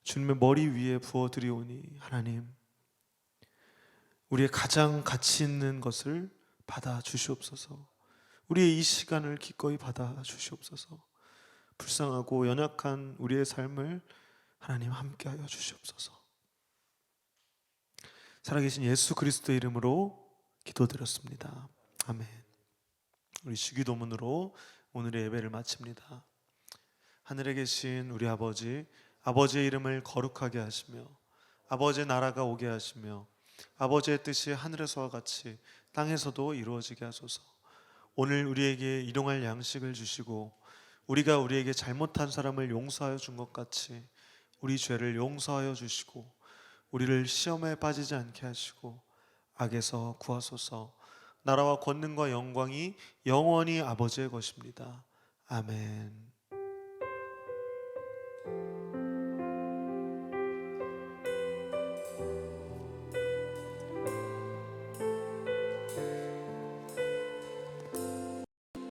주님의 머리 위에 부어드리오니 하나님, 우리의 가장 가치 있는 것을 받아 주시옵소서. 우리의 이 시간을 기꺼이 받아 주시옵소서. 불쌍하고 연약한 우리의 삶을 하나님 함께하여 주시옵소서. 살아계신 예수 그리스도의 이름으로 기도드렸습니다. 아멘. 우리 주기도문으로 오늘의 예배를 마칩니다. 하늘에 계신 우리 아버지, 아버지의 이름을 거룩하게 하시며 아버지의 나라가 오게 하시며 아버지의 뜻이 하늘에서와 같이 땅에서도 이루어지게 하소서. 오늘 우리에게 일용할 양식을 주시고 우리가 우리에게 잘못한 사람을 용서하여 준 것 같이 우리 죄를 용서하여 주시고 우리를 시험에 빠지지 않게 하시고 악에서 구하소서. 나라와 권능과 영광이 영원히 아버지의 것입니다. 아멘.